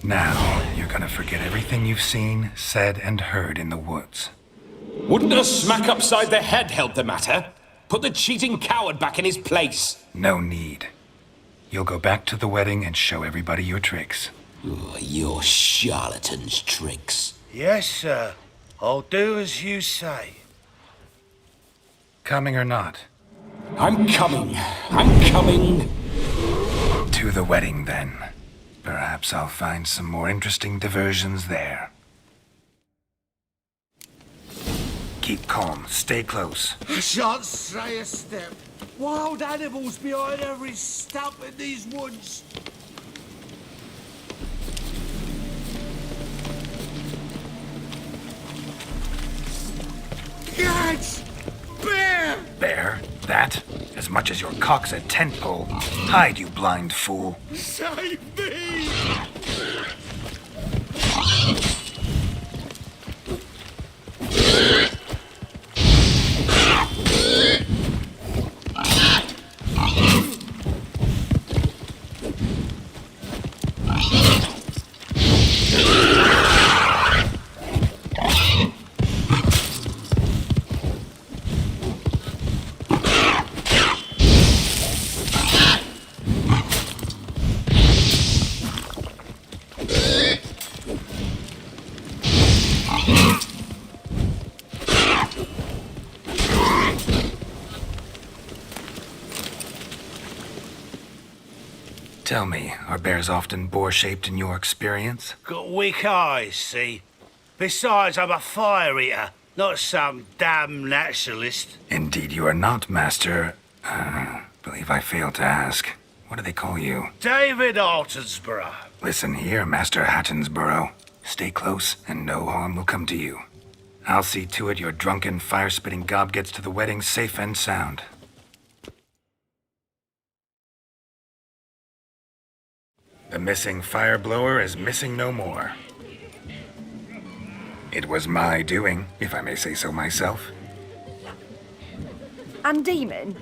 Now, you're gonna forget everything you've seen, said, and heard in the woods. Wouldn't a smack upside the head help the matter? Put the cheating coward back in his place. No need. You'll go back to the wedding and show everybody your tricks. Oh, your charlatan's tricks. Yes, sir. I'll do as you say. Coming or not? I'm coming. I'm coming. To the wedding, then. Perhaps I'll find some more interesting diversions there. Keep calm. Stay close. I shan't stray a step. Wild animals behind every stump in these woods. Guards! Bear! Bear? That? As much as your cock's a tent pole. Hide, you blind fool. Save me! Tell me, are bears often boar-shaped in your experience? Got weak eyes, see? Besides, I'm a fire eater, not some damn naturalist. Indeed you are not, Master... believe I failed to ask. What do they call you? David Altonsborough. Listen here, Master Hattonsborough. Stay close, and no harm will come to you. I'll see to it your drunken, fire-spitting gob gets to the wedding safe and sound. The missing fire blower is missing no more. It was my doing, if I may say so myself. And Demon?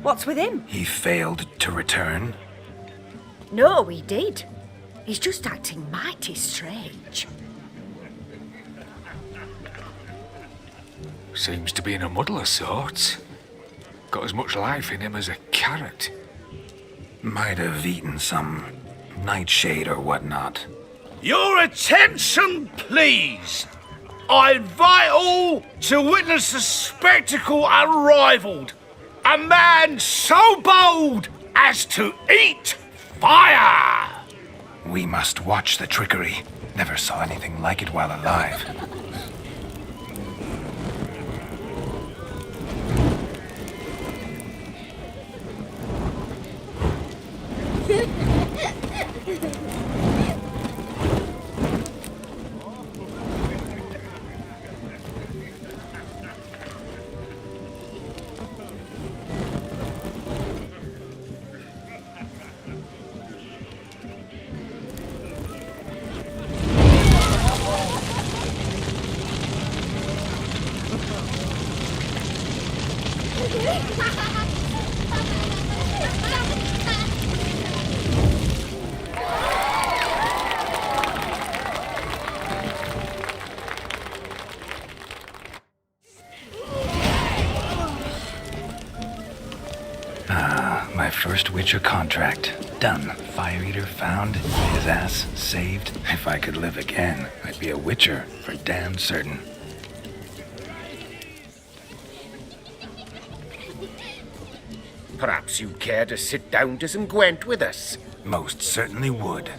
What's with him? He failed to return. No, he did. He's just acting mighty strange. Seems to be in a muddle of sorts. Got as much life in him as a carrot. Might have eaten some nightshade or whatnot. Your attention, please. I invite all to witness a spectacle unrivaled. A man so bold as to eat fire! We must watch the trickery. Never saw anything like it while alive. My first Witcher contract. Done. Fire Eater found. His ass saved. If I could live again, I'd be a Witcher for damn certain. Perhaps you'd care to sit down to some Gwent with us. Most certainly would.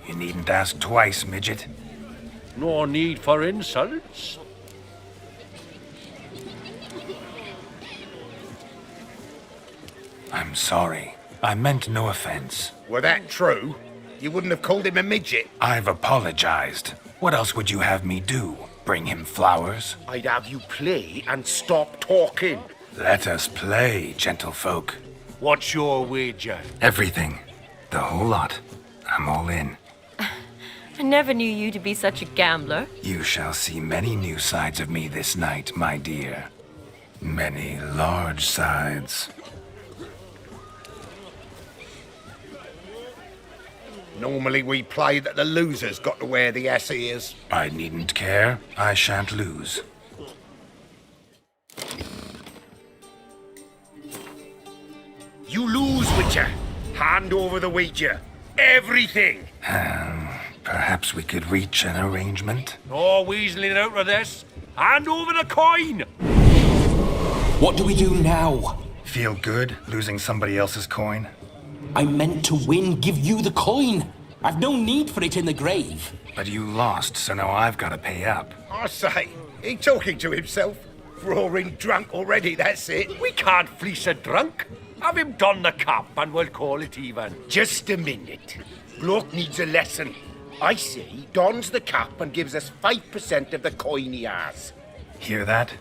You needn't ask twice, midget. No need for insults. I'm sorry. I meant no offense. Were that true, you wouldn't have called him a midget. I've apologized. What else would you have me do? Bring him flowers? I'd have you play and stop talking. Let us play, gentlefolk. What's your wager? Everything. The whole lot. I'm all in. I never knew you to be such a gambler. You shall see many new sides of me this night, my dear. Many large sides. Normally we play that the loser's got to wear the ass ears. I needn't care. I shan't lose. You lose, Witcher. Hand over the wager. Everything. Perhaps we could reach an arrangement? No weaseling out of this. Hand over the coin! What do we do now? Feel good losing somebody else's coin? I meant to win, give you the coin. I've no need for it in the grave. But you lost, so now I've got to pay up. I say, he talking to himself. Roaring drunk already, that's it. We can't fleece a drunk. Have him don the cap and we'll call it even. Just a minute. Bloke needs a lesson. I say he dons the cap and gives us 5% of the coin he has. Hear that?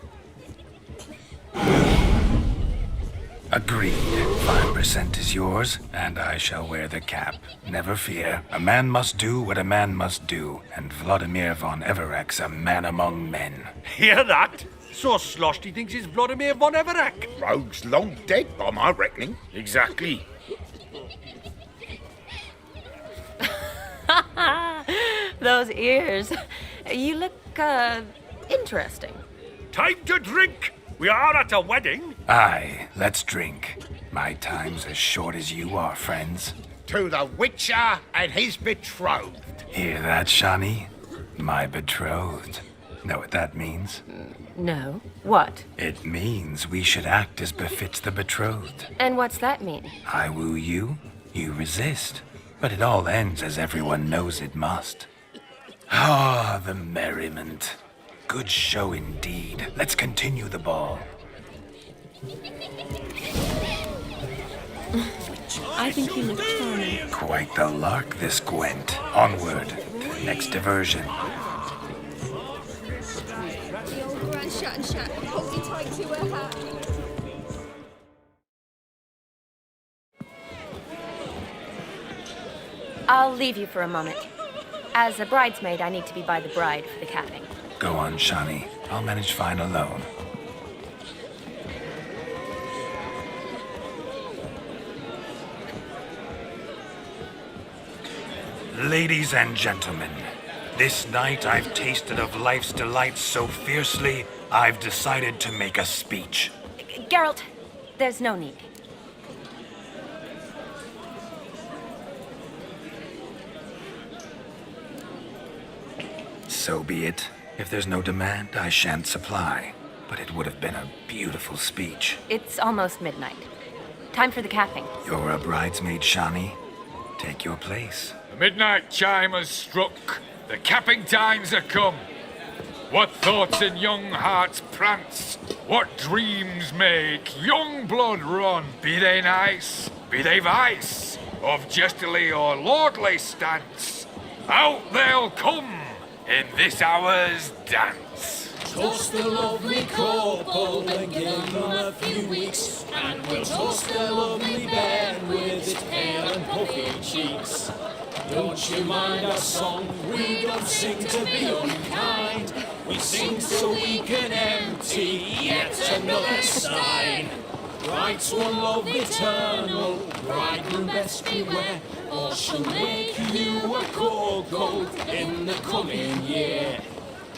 Agreed. 5% is yours, and I shall wear the cap. Never fear. A man must do what a man must do, and Vladimir von Everek's a man among men. Hear that? So sloshed he thinks he's Vladimir von Everek. Rogue's long dead, by my reckoning. Exactly. Those ears. You look, interesting. Time to drink! We are at a wedding. Aye, let's drink. My time's as short as you are, friends. To the Witcher and his betrothed. Hear that, Shani? My betrothed. Know what that means? No. What? It means we should act as befits the betrothed. And what's that mean? I woo you, you resist. But it all ends as everyone knows it must. Ah, the merriment. Good show indeed. Let's continue the ball. I think you look charming. Quite the lark, this Gwent. Onward to the next diversion. The old grand shat and shat, hold me tight to her hat. I'll leave you for a moment. As a bridesmaid, I need to be by the bride for the capping. Go on, Shani. I'll manage fine alone. Ladies and gentlemen, this night I've tasted of life's delights so fiercely, I've decided to make a speech. Geralt, there's no need. So be it. If there's no demand, I shan't supply. But it would have been a beautiful speech. It's almost midnight. Time for the capping. You're a bridesmaid, Shani. Take your place. The midnight chime has struck. The capping times are come. What thoughts in young hearts prance? What dreams make young blood run? Be they nice, be they vice, of jestily or lordly stance, out they'll come in this hour's dance. Toast the lovely couple and give them a few weeks, and we'll toast the lovely bed with its pale and puffy cheeks. Don't you mind our song? We don't sing to be unkind. We sing so we can empty yet another stein. Bride's one love eternal, bridegroom best beware, or she'll make you a cold in the coming year.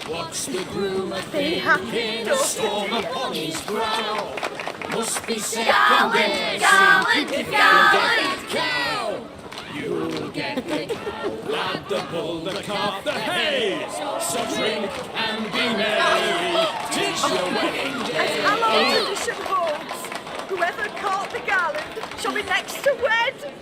What's the groom a thinking? A storm upon his brow must be second guessing. Gallant cow! You'll get the cow, lad, the bull, the calf, the hay. So drink and be merry. 'Tis your wedding day. As our tradition holds, whoever caught the garland shall be next to wed.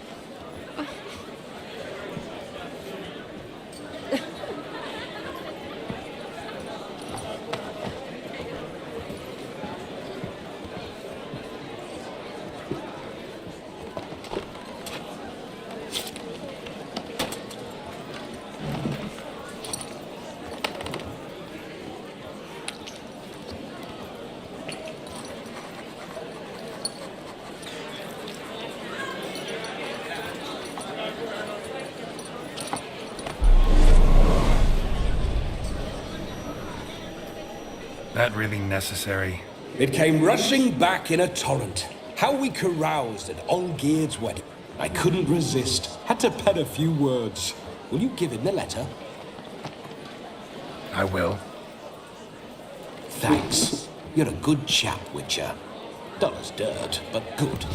That really necessary? It came rushing back in a torrent. How we caroused at Olgierd's wedding. I couldn't resist. Had to pen a few words. Will you give him the letter? I will. Thanks. You're a good chap, Witcher. Dull as dirt, but good.